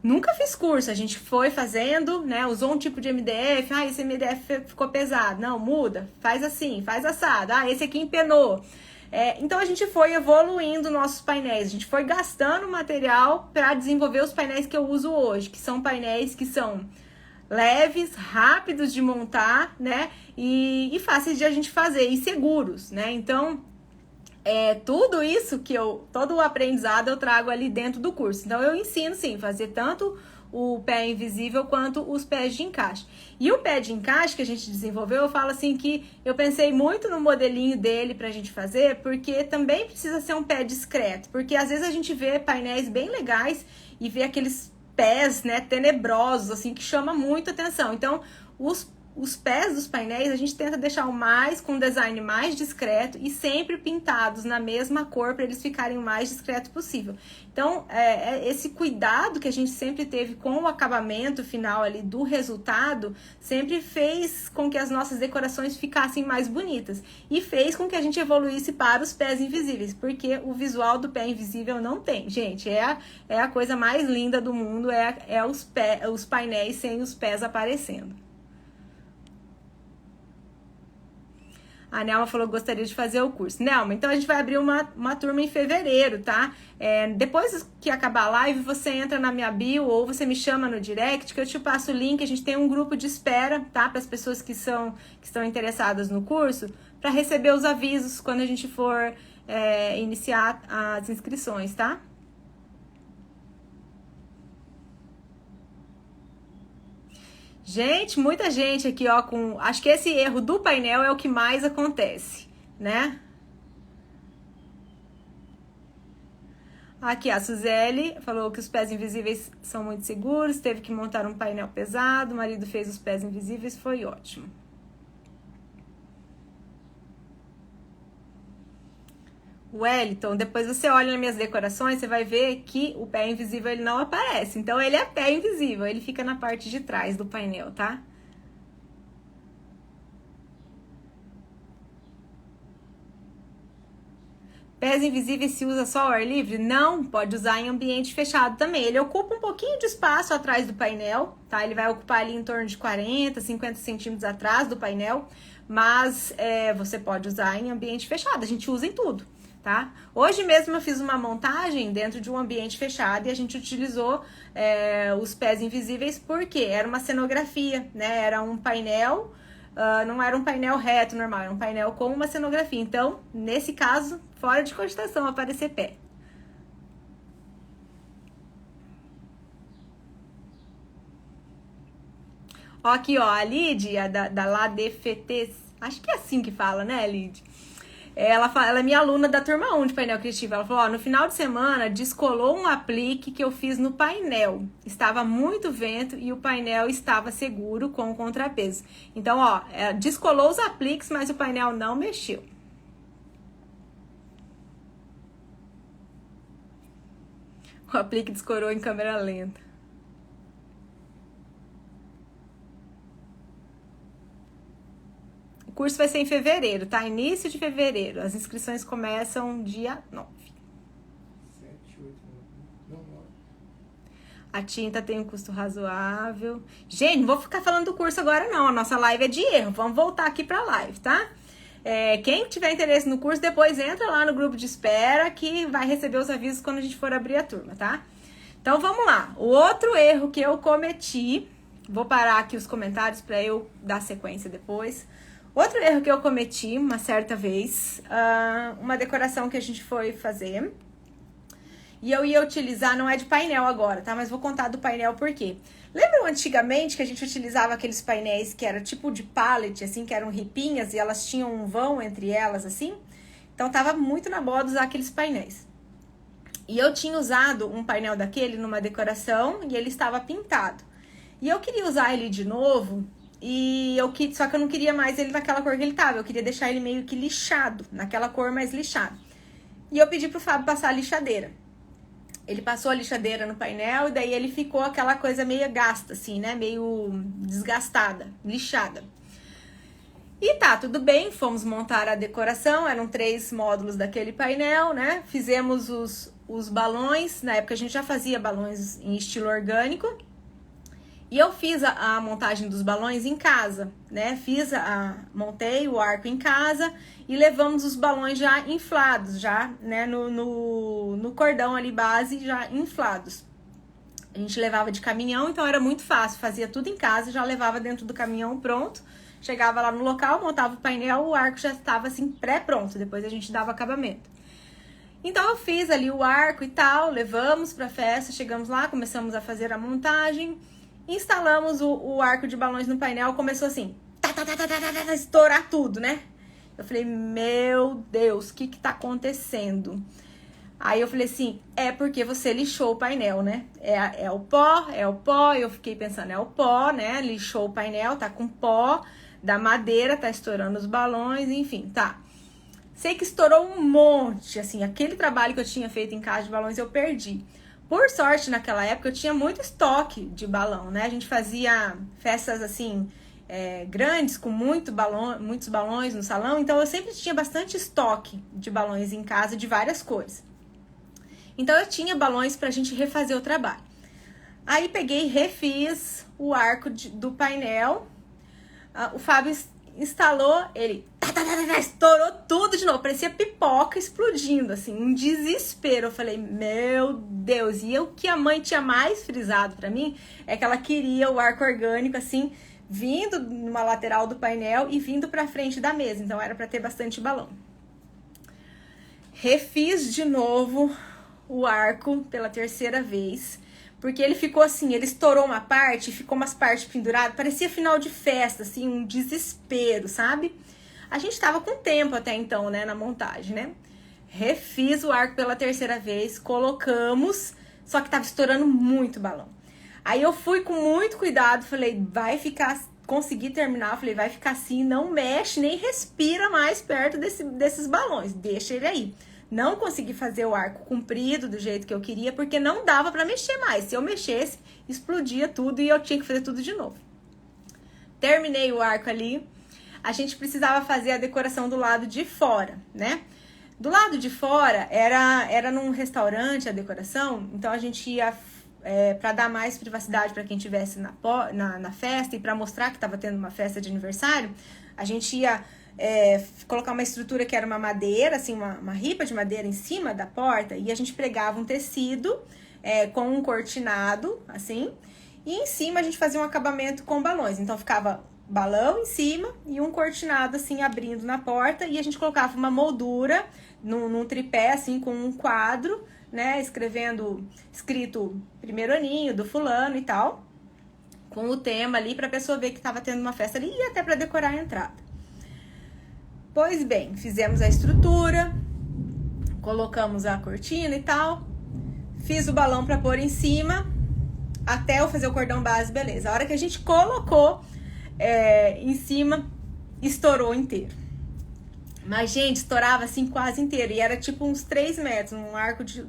nunca fiz curso, a gente foi fazendo, né? Usou um tipo de MDF, esse MDF ficou pesado. Não, muda, faz assim, faz assado. Esse aqui empenou. Então a gente foi evoluindo nossos painéis, a gente foi gastando material para desenvolver os painéis que eu uso hoje, que são painéis que são leves, rápidos de montar, né? E fáceis de a gente fazer e seguros, né? Então, tudo isso todo o aprendizado eu trago ali dentro do curso. Então eu ensino sim, fazer tanto o pé invisível quanto os pés de encaixe. E o pé de encaixe que a gente desenvolveu, eu falo assim que eu pensei muito no modelinho dele pra gente fazer, porque também precisa ser um pé discreto, porque às vezes a gente vê painéis bem legais e vê aqueles pés, né, tenebrosos, assim, que chama muito atenção. Então, os pés dos painéis a gente tenta deixar com um design mais discreto e sempre pintados na mesma cor para eles ficarem o mais discreto possível. Então, esse cuidado que a gente sempre teve com o acabamento final ali do resultado sempre fez com que as nossas decorações ficassem mais bonitas e fez com que a gente evoluísse para os pés invisíveis, porque o visual do pé invisível não tem. Gente, é a coisa mais linda do mundo, os painéis sem os pés aparecendo. A Nelma falou que gostaria de fazer o curso. Nelma, então a gente vai abrir uma turma em fevereiro, tá? Depois que acabar a live, você entra na minha bio ou você me chama no direct que eu te passo o link. A gente tem um grupo de espera, tá? Para as pessoas que estão interessadas no curso, para receber os avisos quando a gente for iniciar as inscrições, tá? Gente, muita gente aqui, ó, acho que esse erro do painel é o que mais acontece, né? Aqui, a Suzele falou que os pés invisíveis são muito seguros, teve que montar um painel pesado, o marido fez os pés invisíveis, foi ótimo. Wellington, depois você olha nas minhas decorações, você vai ver que o pé invisível ele não aparece. Então, ele é pé invisível, ele fica na parte de trás do painel, tá? Pés invisíveis se usa só ao ar livre? Não, pode usar em ambiente fechado também. Ele ocupa um pouquinho de espaço atrás do painel, tá? Ele vai ocupar ali em torno de 40, 50 centímetros atrás do painel, mas você pode usar em ambiente fechado, a gente usa em tudo, tá? Hoje mesmo eu fiz uma montagem dentro de um ambiente fechado e a gente utilizou os pés invisíveis porque era uma cenografia, né? Era um painel, não era um painel reto normal, era um painel com uma cenografia. Então, nesse caso, fora de cogitação aparecer pé. Ó, aqui, ó, a Lid, da LADFT, acho que é assim que fala, né, Lid? Ela é minha aluna da turma 1 de painel criativo. Ela falou, ó, no final de semana descolou um aplique que eu fiz no painel. Estava muito vento e o painel estava seguro com o contrapeso. Então, ó, descolou os apliques, mas o painel não mexeu. O aplique descorou em câmera lenta. O curso vai ser em fevereiro, tá? Início de fevereiro. As inscrições começam dia 9. 7, 8, 9. A tinta tem um custo razoável. Gente, não vou ficar falando do curso agora não. A nossa live é de erro. Vamos voltar aqui pra live, tá? Quem tiver interesse no curso, depois entra lá no grupo de espera que vai receber os avisos quando a gente for abrir a turma, tá? Então, vamos lá. O outro erro que eu cometi... Vou parar aqui os comentários pra eu dar sequência depois. Outro erro que eu cometi uma certa vez, uma decoração que a gente foi fazer, e eu ia utilizar, não é de painel agora, tá? Mas vou contar do painel por quê. Lembram antigamente que a gente utilizava aqueles painéis que era tipo de pallet, assim, que eram ripinhas e elas tinham um vão entre elas, assim? Então tava muito na moda usar aqueles painéis. E eu tinha usado um painel daquele numa decoração e ele estava pintado. E eu queria usar ele de novo... Só que eu não queria mais ele naquela cor que ele tava. Eu queria deixar ele meio que lixado, naquela cor mais lixada. E eu pedi pro Fábio passar a lixadeira. Ele passou a lixadeira no painel e daí ele ficou aquela coisa meio gasta, assim, né? Meio desgastada, lixada. E tá, tudo bem, fomos montar a decoração. Eram 3 módulos daquele painel, né? Fizemos os balões. Na época a gente já fazia balões em estilo orgânico. E eu fiz a montagem dos balões em casa, né? Montei o arco em casa e levamos os balões já inflados, já, né? No cordão ali base, já inflados. A gente levava de caminhão, então era muito fácil. Fazia tudo em casa, já levava dentro do caminhão pronto. Chegava lá no local, montava o painel, o arco já estava assim pré-pronto. Depois a gente dava acabamento. Então eu fiz ali o arco e tal, levamos pra festa, chegamos lá, começamos a fazer a montagem. Instalamos o arco de balões no painel, começou assim, estourar tudo, né? Eu falei, meu Deus, o que tá acontecendo? Aí eu falei assim, é porque você lixou o painel, né? É o pó, eu fiquei pensando, é o pó, né? Lixou o painel, tá com pó da madeira, tá estourando os balões, enfim, tá. Sei que estourou um monte, assim, aquele trabalho que eu tinha feito em casa de balões eu perdi. Por sorte, naquela época, eu tinha muito estoque de balão, né? A gente fazia festas, assim, grandes, com muitos balões no salão. Então, eu sempre tinha bastante estoque de balões em casa, de várias cores. Então, eu tinha balões pra gente refazer o trabalho. Aí, peguei e refiz o arco do painel. O Fábio instalou, ele estourou tudo de novo, parecia pipoca explodindo, assim, um desespero. Eu falei, meu Deus, e o que a mãe tinha mais frisado pra mim é que ela queria o arco orgânico, assim, vindo numa lateral do painel e vindo pra frente da mesa, então era pra ter bastante balão. Refiz de novo o arco pela terceira vez, porque ele ficou assim, ele estourou uma parte, ficou umas partes penduradas, parecia final de festa, assim, um desespero, sabe? A gente tava com tempo até então, né, na montagem, né? Refiz o arco pela terceira vez, colocamos, só que tava estourando muito balão. Aí eu fui com muito cuidado, falei, consegui terminar, falei, vai ficar assim, não mexe, nem respira mais perto desses balões, deixa ele aí. Não consegui fazer o arco comprido do jeito que eu queria, porque não dava pra mexer mais. Se eu mexesse, explodia tudo e eu tinha que fazer tudo de novo. Terminei o arco ali. A gente precisava fazer a decoração do lado de fora, né? Do lado de fora era num restaurante a decoração, então a gente ia para dar mais privacidade para quem estivesse na festa e para mostrar que estava tendo uma festa de aniversário, a gente ia colocar uma estrutura que era uma madeira, assim, uma ripa de madeira em cima da porta, e a gente pregava um tecido com um cortinado, assim, e em cima a gente fazia um acabamento com balões. Então ficava balão em cima e um cortinado assim abrindo na porta, e a gente colocava uma moldura num tripé assim com um quadro, né, escrito primeiro aninho do fulano e tal, com o tema ali pra pessoa ver que tava tendo uma festa ali e até pra decorar a entrada. Pois bem, fizemos a estrutura, colocamos a cortina e tal, fiz o balão pra pôr em cima, até eu fazer o cordão base, beleza. A hora que a gente colocou em cima, estourou inteiro. Mas, gente, estourava assim quase inteiro. E era tipo uns 3 metros, um arco de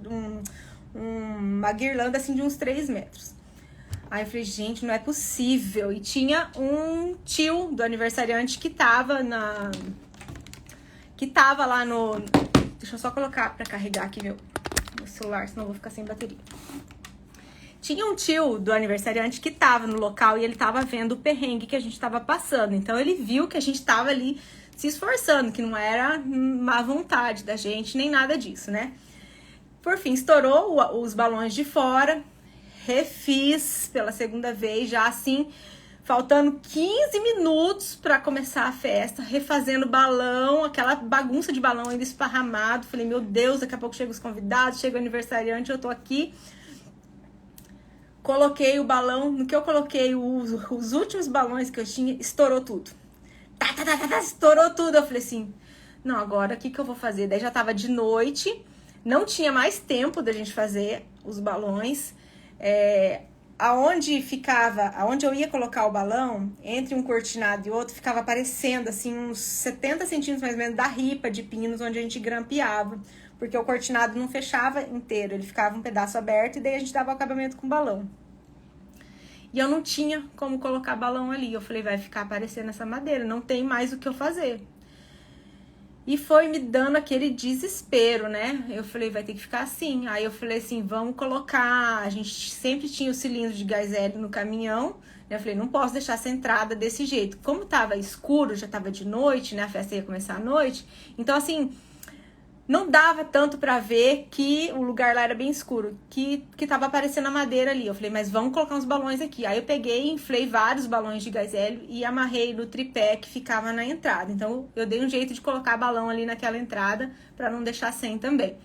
uma guirlanda assim de uns 3 metros. Aí eu falei, gente, não é possível. E tinha um tio do aniversariante que tava lá no... Deixa eu só colocar pra carregar aqui meu celular, senão eu vou ficar sem bateria. Tinha um tio do aniversariante que tava no local e ele tava vendo o perrengue que a gente tava passando. Então ele viu que a gente tava ali se esforçando, que não era má vontade da gente, nem nada disso, né? Por fim, estourou os balões de fora, refiz pela segunda vez, já assim, faltando 15 minutos para começar a festa, refazendo balão, aquela bagunça de balão ainda esparramado. Falei, meu Deus, daqui a pouco chegam os convidados, chega o aniversariante, eu tô aqui. Coloquei o balão, no que eu coloquei os últimos balões que eu tinha, estourou tudo. Estourou tudo. Eu falei assim, não, agora o que eu vou fazer? Daí já tava de noite, não tinha mais tempo da gente fazer os balões. Aonde eu ia colocar o balão, entre um cortinado e outro, ficava aparecendo assim uns 70 centímetros mais ou menos da ripa de pinos onde a gente grampeava. Porque o cortinado não fechava inteiro, ele ficava um pedaço aberto e daí a gente dava o acabamento com balão. E eu não tinha como colocar balão ali. Eu falei, vai ficar aparecendo essa madeira, não tem mais o que eu fazer. E foi me dando aquele desespero, né? Eu falei, vai ter que ficar assim. Aí eu falei assim, vamos colocar... A gente sempre tinha o cilindro de gás hélio no caminhão. Eu falei, não posso deixar essa entrada desse jeito. Como tava escuro, já tava de noite, né? A festa ia começar à noite. Então, assim... Não dava tanto pra ver que o lugar lá era bem escuro, que tava aparecendo a madeira ali. Eu falei, mas vamos colocar uns balões aqui. Aí eu peguei, inflei vários balões de gás hélio e amarrei no tripé que ficava na entrada. Então eu dei um jeito de colocar balão ali naquela entrada pra não deixar sem também.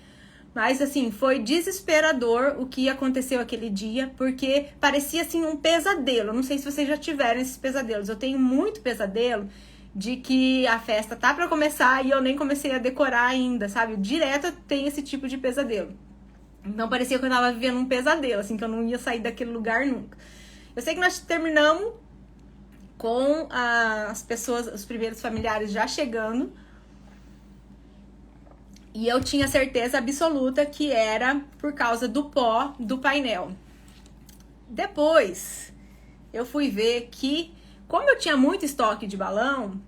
Mas assim, foi desesperador o que aconteceu aquele dia, porque parecia assim um pesadelo. Não sei se vocês já tiveram esses pesadelos. Eu tenho muito pesadelo de que a festa tá pra começar e eu nem comecei a decorar ainda, sabe? Direto eu tenho esse tipo de pesadelo. Então parecia que eu tava vivendo um pesadelo, assim, que eu não ia sair daquele lugar nunca. Eu sei que nós terminamos com as pessoas, os primeiros familiares já chegando. E eu tinha certeza absoluta que era por causa do pó do painel. Depois, eu fui ver que, como eu tinha muito estoque de balão,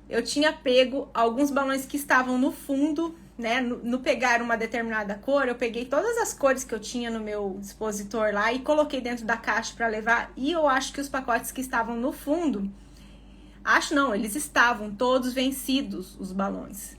eu tinha pego alguns balões que estavam no fundo, né? No pegar uma determinada cor, eu peguei todas as cores que eu tinha no meu expositor lá e coloquei dentro da caixa para levar. E eu acho que os pacotes que estavam no fundo, acho não, eles estavam todos vencidos, os balões.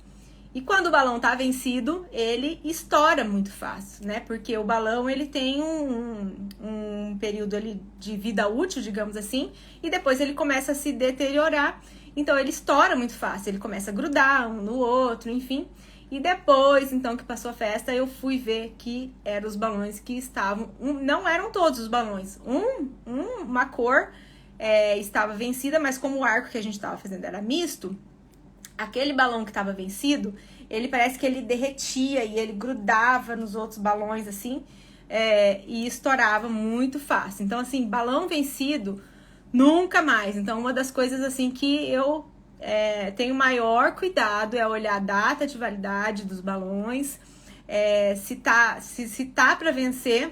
E quando o balão tá vencido, ele estoura muito fácil, né? Porque o balão, ele tem um período ali de vida útil, digamos assim, e depois ele começa a se deteriorar. Então, ele estoura muito fácil, ele começa a grudar um no outro, enfim. E depois, então, que passou a festa, eu fui ver que eram os balões que estavam... não eram todos os balões. Uma cor estava vencida, mas como o arco que a gente estava fazendo era misto, aquele balão que estava vencido, ele parece que ele derretia e ele grudava nos outros balões, assim, e estourava muito fácil. Então, assim, balão vencido, nunca mais. Então, uma das coisas, assim, que eu tenho maior cuidado é olhar a data de validade dos balões, se tá para vencer,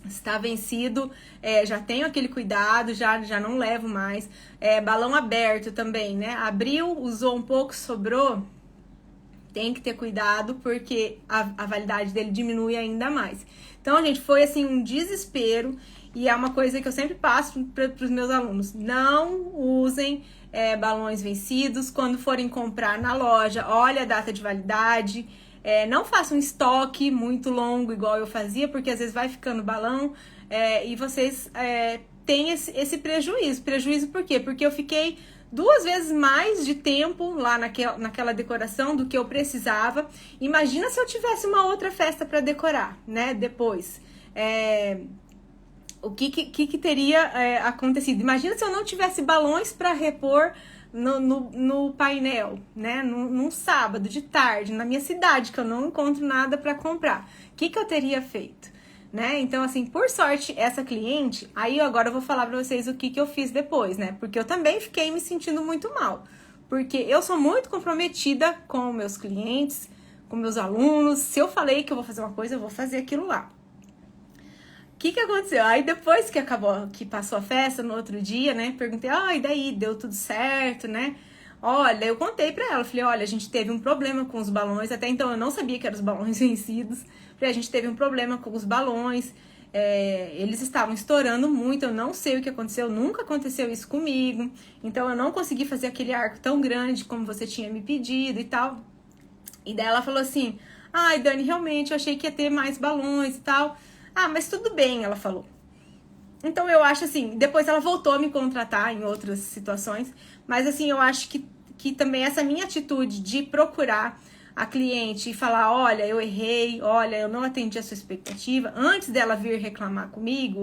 se tá vencido, já tenho aquele cuidado, já não levo mais. Balão aberto também, né? Abriu, usou um pouco, sobrou. tem que ter cuidado porque a validade dele diminui ainda mais. Então, gente, foi assim um desespero e é uma coisa que eu sempre passo para os meus alunos. Não usem balões vencidos quando forem comprar na loja. Olha a data de validade. Não façam um estoque muito longo igual eu fazia, porque às vezes vai ficando balão e vocês têm esse prejuízo. Prejuízo por quê? Porque eu fiquei 2 vezes mais de tempo lá naquela decoração do que eu precisava. Imagina se eu tivesse uma outra festa para decorar, né? Depois. O que teria acontecido? Imagina se eu não tivesse balões para repor no painel, né? Num sábado de tarde, na minha cidade, que eu não encontro nada para comprar. O que eu teria feito? Né? Então, assim, por sorte, essa cliente, aí agora eu vou falar pra vocês o que eu fiz depois, né? Porque eu também fiquei me sentindo muito mal. Porque eu sou muito comprometida com meus clientes, com meus alunos. Se eu falei que eu vou fazer uma coisa, eu vou fazer aquilo lá. O que aconteceu? Aí depois que passou a festa, no outro dia, né? Perguntei, e daí? Deu tudo certo, né? Olha, eu contei pra ela, falei, olha, a gente teve um problema com os balões, até então eu não sabia que eram os balões vencidos. Falei, a gente teve um problema com os balões, eles estavam estourando muito, eu não sei o que aconteceu, nunca aconteceu isso comigo, então eu não consegui fazer aquele arco tão grande como você tinha me pedido e tal. E daí ela falou assim, ai, Dani, realmente eu achei que ia ter mais balões e tal. Ah, mas tudo bem, ela falou. Então eu acho assim, depois ela voltou a me contratar em outras situações, mas assim, eu acho que também essa minha atitude de procurar a cliente e falar, olha, eu errei, olha, eu não atendi a sua expectativa, antes dela vir reclamar comigo,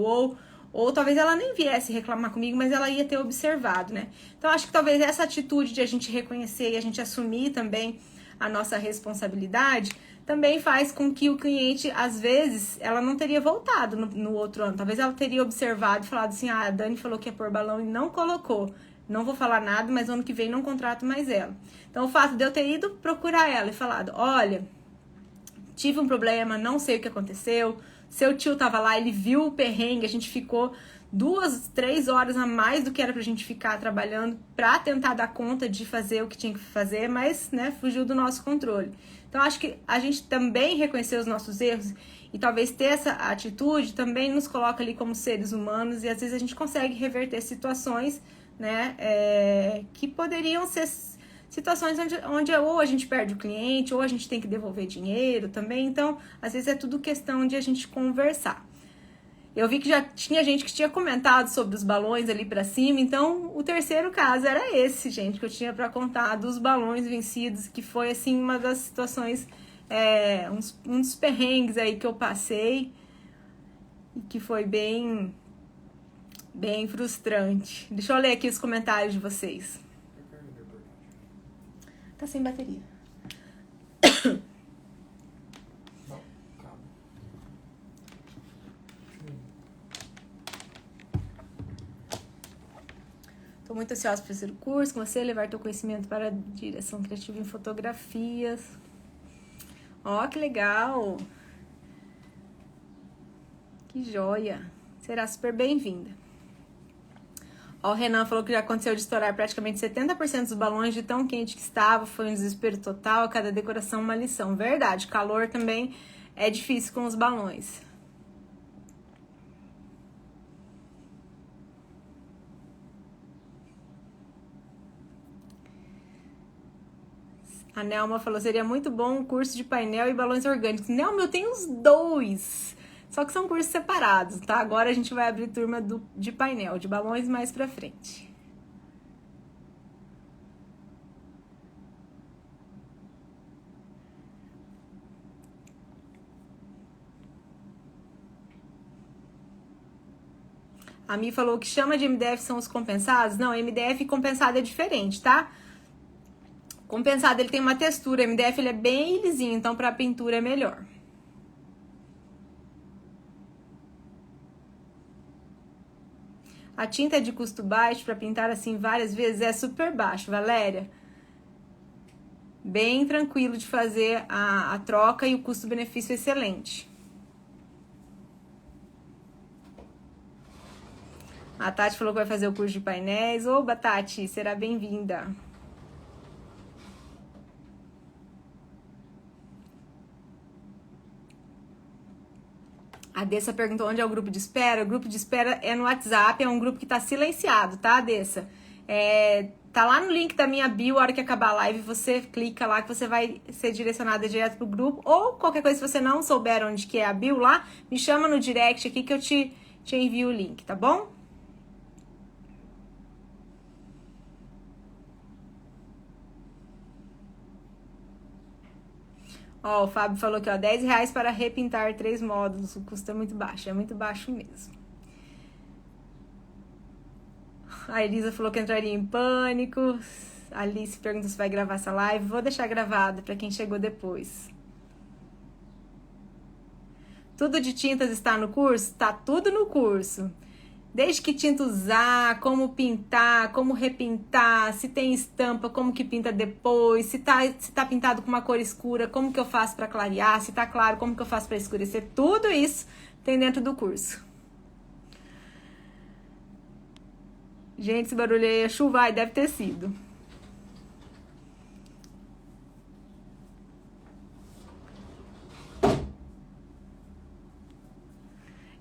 ou talvez ela nem viesse reclamar comigo, mas ela ia ter observado, né? Então acho que talvez essa atitude de a gente reconhecer e a gente assumir também a nossa responsabilidade também faz com que o cliente, às vezes, ela não teria voltado no outro ano. Talvez ela teria observado e falado assim, a Dani falou que ia pôr balão e não colocou. Não vou falar nada, mas ano que vem não contrato mais ela. Então, o fato de eu ter ido procurar ela e falado, olha, tive um problema, não sei o que aconteceu, seu tio tava lá, ele viu o perrengue, a gente ficou 2, 3 horas a mais do que era pra gente ficar trabalhando pra tentar dar conta de fazer o que tinha que fazer, mas, né, fugiu do nosso controle. Então, acho que a gente também reconhecer os nossos erros e talvez ter essa atitude também nos coloca ali como seres humanos e às vezes a gente consegue reverter situações, né, que poderiam ser situações onde ou a gente perde o cliente, ou a gente tem que devolver dinheiro também. Então, às vezes é tudo questão de a gente conversar. Eu vi que já tinha gente que tinha comentado sobre os balões ali pra cima, então o terceiro caso era esse, gente, que eu tinha pra contar dos balões vencidos, que foi, assim, uma das situações, um dos perrengues aí que eu passei e que foi bem frustrante. Deixa eu ler aqui os comentários de vocês. Tá sem bateria. Não, calma. Tô muito ansiosa para fazer o curso com você, levar teu conhecimento para a direção criativa em fotografias. Ó, que legal! Que joia! Será super bem-vinda. Ó, o Renan falou que já aconteceu de estourar praticamente 70% dos balões de tão quente que estava, foi um desespero total, cada decoração uma lição. Verdade, calor também é difícil com os balões. A Nelma falou, seria muito bom um curso de painel e balões orgânicos. Nelma, eu tenho os 2, só que são cursos separados, tá? Agora a gente vai abrir turma de painel, de balões mais pra frente. A Mi falou que chama de MDF são os compensados. Não, MDF compensado é diferente, tá? Compensado, ele tem uma textura, MDF ele é bem lisinho, então para pintura é melhor. A tinta é de custo baixo para pintar assim várias vezes, é super baixo, Valéria. Bem tranquilo de fazer a troca e o custo-benefício é excelente. A Tati falou que vai fazer o curso de painéis. Oba, Tati, será bem-vinda. A Dessa perguntou onde é o grupo de espera. O grupo de espera é no WhatsApp, é um grupo que tá silenciado, tá, Dessa? Tá lá no link da minha bio, a hora que acabar a live, você clica lá que você vai ser direcionada direto pro grupo. Ou qualquer coisa, se você não souber onde que é a bio lá, me chama no direct aqui que eu te envio o link, tá bom? Ó, o Fábio falou que, ó, R$10 para repintar 3 módulos. O custo é muito baixo. É muito baixo mesmo. A Elisa falou que entraria em pânico. A Alice pergunta se vai gravar essa live. Vou deixar gravada para quem chegou depois. Tudo de tintas está no curso? Tá tudo no curso. Desde que tinta usar, como pintar, como repintar, se tem estampa, como que pinta depois, se tá pintado com uma cor escura, como que eu faço para clarear, se tá claro, como que eu faço para escurecer, tudo isso tem dentro do curso. Gente, esse barulho aí é chuva, deve ter sido.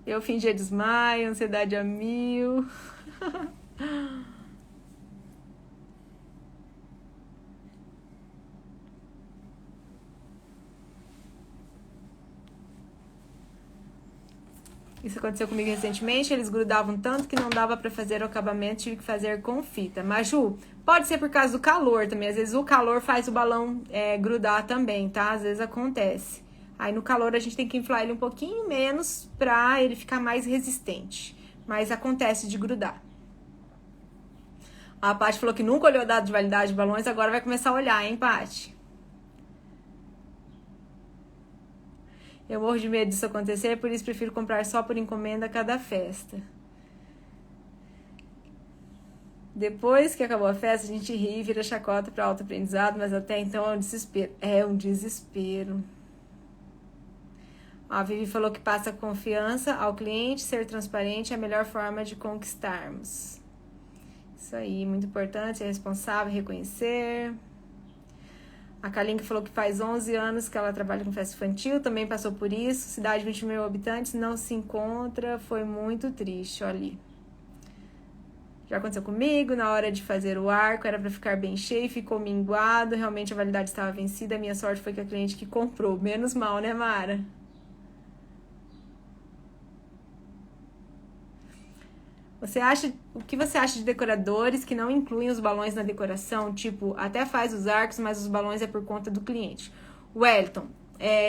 Eu fingia desmaio, ansiedade a 1000. Isso aconteceu comigo recentemente, eles grudavam tanto que não dava pra fazer o acabamento, tive que fazer com fita. Maju, pode ser por causa do calor também, às vezes o calor faz o balão grudar também, tá? Às vezes acontece. Aí no calor a gente tem que inflar ele um pouquinho menos pra ele ficar mais resistente. Mas acontece de grudar. A Paty falou que nunca olhou dado de validade de balões, agora vai começar a olhar, hein, Paty? Eu morro de medo disso acontecer, por isso prefiro comprar só por encomenda a cada festa. Depois que acabou a festa, a gente ri e vira chacota para autoaprendizado, mas até então é um desespero. É um desespero. A Vivi falou que passa confiança ao cliente, ser transparente é a melhor forma de conquistarmos. Isso aí, muito importante, ser responsável, reconhecer. A Kalinka falou que faz 11 anos que ela trabalha com festa infantil, também passou por isso. Cidade de 20 mil habitantes, não se encontra, foi muito triste, olha ali. Já aconteceu comigo, na hora de fazer o arco, era para ficar bem cheio, ficou minguado, realmente a validade estava vencida, a minha sorte foi que a cliente que comprou, menos mal, né, Mara? O que você acha de decoradores que não incluem os balões na decoração? Tipo, até faz os arcos, mas os balões é por conta do cliente. Wellington,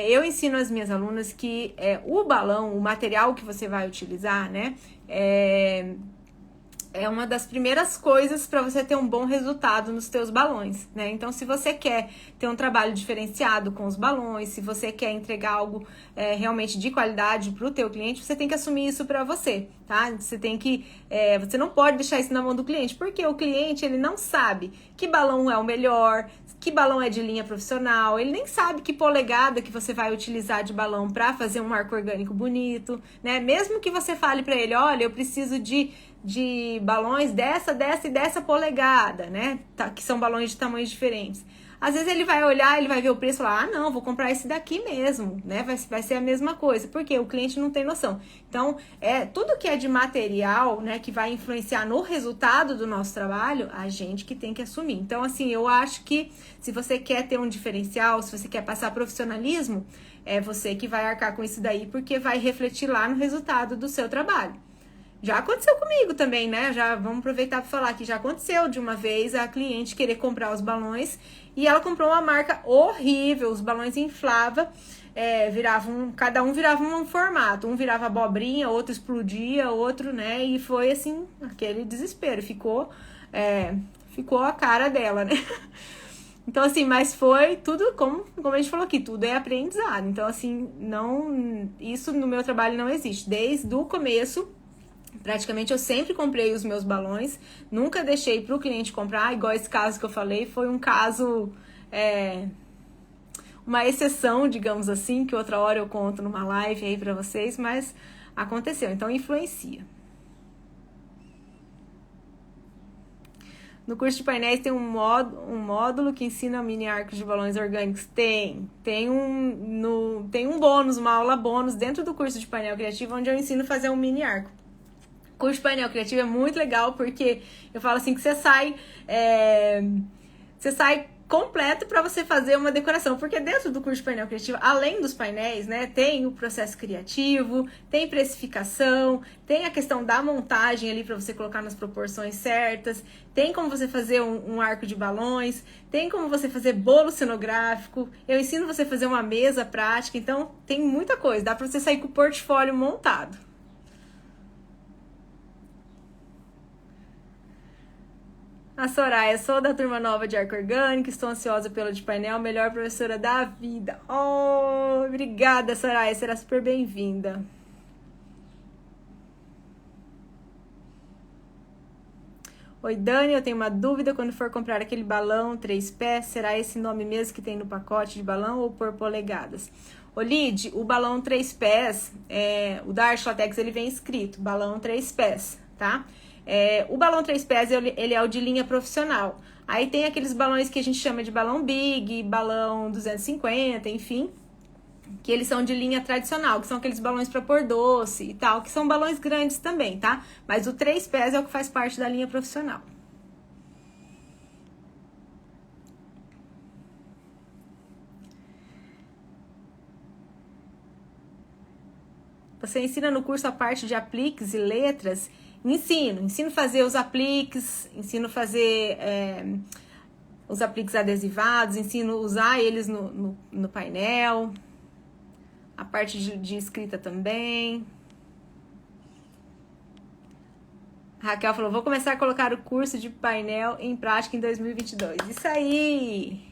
eu ensino às minhas alunas que o balão, o material que você vai utilizar, né? É uma das primeiras coisas para você ter um bom resultado nos teus balões, né? Então, se você quer ter um trabalho diferenciado com os balões, se você quer entregar algo realmente de qualidade para o teu cliente, você tem que assumir isso para você, tá? Você tem que, você não pode deixar isso na mão do cliente, porque o cliente ele não sabe que balão é o melhor, que balão é de linha profissional, ele nem sabe que polegada que você vai utilizar de balão para fazer um arco orgânico bonito, né? Mesmo que você fale para ele, olha, eu preciso de balões dessa e dessa polegada, né? Que são balões de tamanhos diferentes. Às vezes ele vai olhar, ele vai ver o preço e falar, não, vou comprar esse daqui mesmo, né? Vai ser a mesma coisa, porque o cliente não tem noção. Então, tudo que é de material, né, que vai influenciar no resultado do nosso trabalho, a gente que tem que assumir. Então, assim, eu acho que se você quer ter um diferencial, se você quer passar profissionalismo, é você que vai arcar com isso daí, porque vai refletir lá no resultado do seu trabalho. Já aconteceu comigo também, né? Já vamos aproveitar para falar que já aconteceu de uma vez a cliente querer comprar os balões e ela comprou uma marca horrível, os balões inflavam, cada um virava um formato, um virava abobrinha, outro explodia, outro, né? E foi assim, aquele desespero, ficou a cara dela, né? Então, assim, mas foi tudo, como a gente falou aqui, tudo é aprendizado. Então, assim, isso no meu trabalho não existe. Desde o começo, praticamente eu sempre comprei os meus balões, nunca deixei para o cliente comprar, igual esse caso que eu falei, foi um caso, uma exceção, digamos assim, que outra hora eu conto numa live aí para vocês, mas aconteceu, então influencia. No curso de painéis tem um módulo que ensina mini arcos de balões orgânicos? Tem um bônus, uma aula bônus dentro do curso de painel criativo, onde eu ensino a fazer um mini arco. O curso de painel criativo é muito legal, porque eu falo assim que você sai completo para você fazer uma decoração, porque dentro do curso de painel criativo, além dos painéis, né, tem o processo criativo, tem precificação, tem a questão da montagem ali para você colocar nas proporções certas, tem como você fazer um arco de balões, tem como você fazer bolo cenográfico, eu ensino você a fazer uma mesa prática, então tem muita coisa, dá para você sair com o portfólio montado. A Soraya, sou da turma nova de arco orgânico, estou ansiosa pelo de painel, melhor professora da vida. Oh, obrigada, Soraya, será super bem-vinda. Oi, Dani, eu tenho uma dúvida, quando for comprar aquele balão 3 pés, será esse nome mesmo que tem no pacote de balão ou por polegadas? Ô, Lid, o balão 3 pés, o da Arte Latex, ele vem escrito, balão 3 pés, tá? O balão 3 pés, ele é o de linha profissional. Aí tem aqueles balões que a gente chama de balão big, balão 250, enfim, que eles são de linha tradicional, que são aqueles balões para pôr doce e tal, que são balões grandes também, tá? Mas o 3 pés é o que faz parte da linha profissional. Você ensina no curso a parte de apliques e letras? Ensino a fazer os apliques, ensino a fazer os apliques adesivados, ensino a usar eles no painel, a parte de escrita também. Raquel falou, vou começar a colocar o curso de painel em prática em 2022. Isso aí!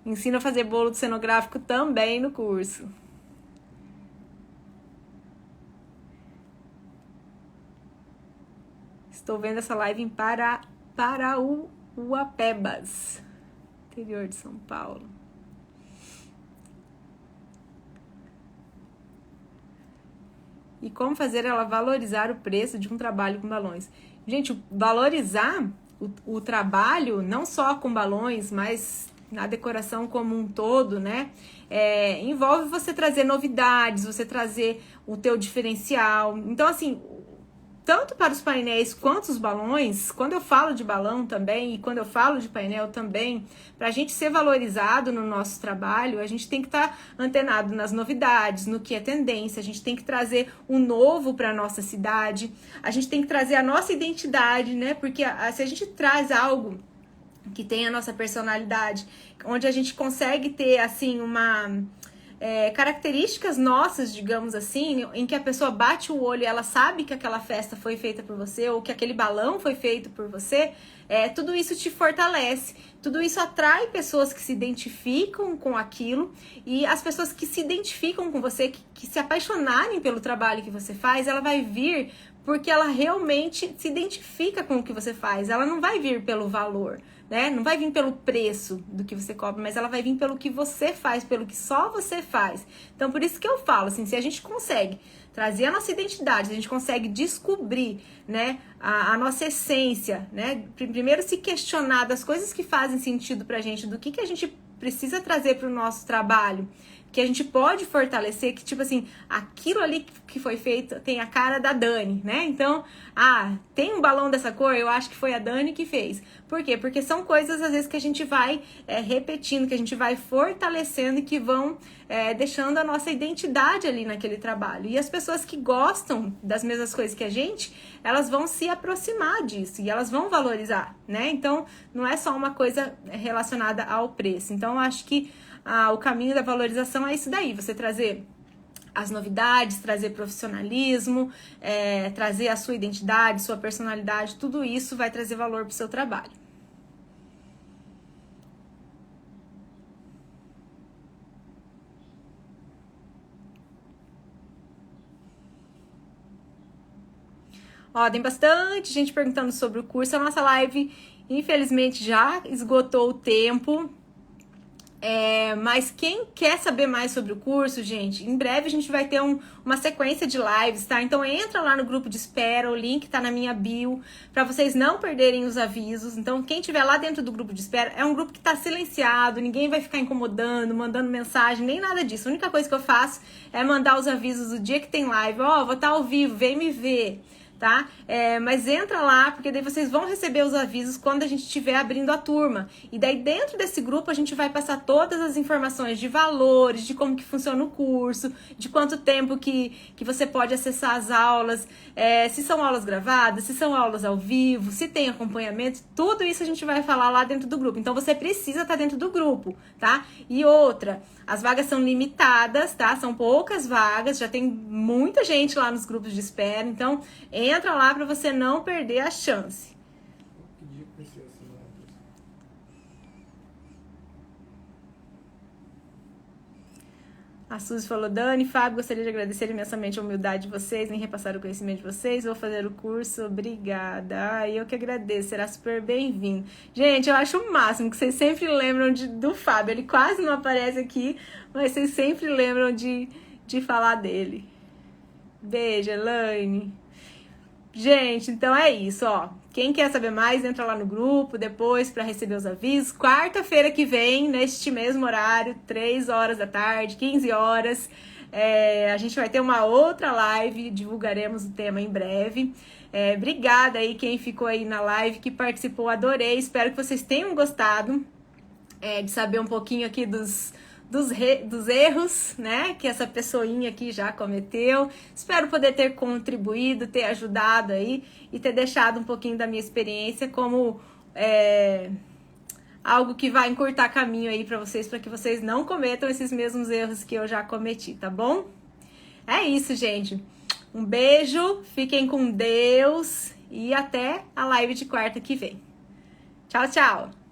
Ensino a fazer bolo cenográfico também no curso. Estou vendo essa live em Parauapebas, interior de São Paulo. E como fazer ela valorizar o preço de um trabalho com balões? Gente, valorizar o trabalho, não só com balões, mas na decoração como um todo, né? Envolve você trazer novidades, você trazer o teu diferencial. Então, assim, tanto para os painéis quanto os balões, quando eu falo de balão também e quando eu falo de painel também, para a gente ser valorizado no nosso trabalho, a gente tem que estar antenado nas novidades, no que é tendência, a gente tem que trazer o novo para a nossa cidade, a gente tem que trazer a nossa identidade, né? Porque se a gente traz algo que tem a nossa personalidade, onde a gente consegue ter, assim, características nossas, digamos assim, em que a pessoa bate o olho e ela sabe que aquela festa foi feita por você ou que aquele balão foi feito por você, tudo isso te fortalece, tudo isso atrai pessoas que se identificam com aquilo, e as pessoas que se identificam com você, que se apaixonarem pelo trabalho que você faz, ela vai vir porque ela realmente se identifica com o que você faz, ela não vai vir pelo valor, né? Não vai vir pelo preço do que você cobra, mas ela vai vir pelo que você faz, pelo que só você faz. Então, por isso que eu falo, assim, se a gente consegue trazer a nossa identidade, se a gente consegue descobrir, né, a nossa essência, né? Primeiro se questionar das coisas que fazem sentido pra gente, do que a gente precisa trazer pro nosso trabalho, que a gente pode fortalecer, que tipo assim, aquilo ali que foi feito tem a cara da Dani, né? Então, tem um balão dessa cor, eu acho que foi a Dani que fez. Por quê? Porque são coisas, às vezes, que a gente vai repetindo, que a gente vai fortalecendo e que vão deixando a nossa identidade ali naquele trabalho. E as pessoas que gostam das mesmas coisas que a gente, elas vão se aproximar disso e elas vão valorizar, né? Então, não é só uma coisa relacionada ao preço. Então, eu acho que o caminho da valorização é isso daí, você trazer as novidades, trazer profissionalismo, trazer a sua identidade, sua personalidade, tudo isso vai trazer valor para o seu trabalho. Ó, tem bastante gente perguntando sobre o curso. A nossa live, infelizmente, já esgotou o tempo. Mas quem quer saber mais sobre o curso, gente, em breve a gente vai ter uma sequência de lives, tá? Então entra lá no grupo de espera, o link tá na minha bio, para vocês não perderem os avisos. Então quem tiver lá dentro do grupo de espera, é um grupo que tá silenciado, ninguém vai ficar incomodando, mandando mensagem, nem nada disso. A única coisa que eu faço é mandar os avisos do dia que tem live. Vou estar ao vivo, vem me ver. Tá? Mas entra lá, porque daí vocês vão receber os avisos quando a gente estiver abrindo a turma. E daí dentro desse grupo a gente vai passar todas as informações de valores, de como que funciona o curso, de quanto tempo que você pode acessar as aulas, se são aulas gravadas, se são aulas ao vivo, se tem acompanhamento, tudo isso a gente vai falar lá dentro do grupo. Então você precisa estar dentro do grupo, tá? E outra, as vagas são limitadas, tá? São poucas vagas, já tem muita gente lá nos grupos de espera, então entra lá para você não perder a chance. Que dia que vai ser essa live? A Suzy falou, Dani, Fábio, gostaria de agradecer imensamente a humildade de vocês em repassar o conhecimento de vocês. Vou fazer o curso, obrigada. Eu que agradeço, será super bem-vindo. Gente, eu acho o máximo que vocês sempre lembram do Fábio. Ele quase não aparece aqui, mas vocês sempre lembram de falar dele. Beijo, Elaine. Gente, então é isso, ó. Quem quer saber mais, entra lá no grupo depois para receber os avisos. Quarta-feira que vem, neste mesmo horário, 3 horas da tarde, 15 horas, a gente vai ter uma outra live, divulgaremos o tema em breve. Obrigada aí quem ficou aí na live, que participou, adorei. Espero que vocês tenham gostado de saber um pouquinho aqui dos erros, né, que essa pessoinha aqui já cometeu. Espero poder ter contribuído, ter ajudado aí e ter deixado um pouquinho da minha experiência como algo que vai encurtar caminho aí para que vocês não cometam esses mesmos erros que eu já cometi, tá bom? É isso, gente. Um beijo, fiquem com Deus e até a live de quarta que vem. Tchau, tchau!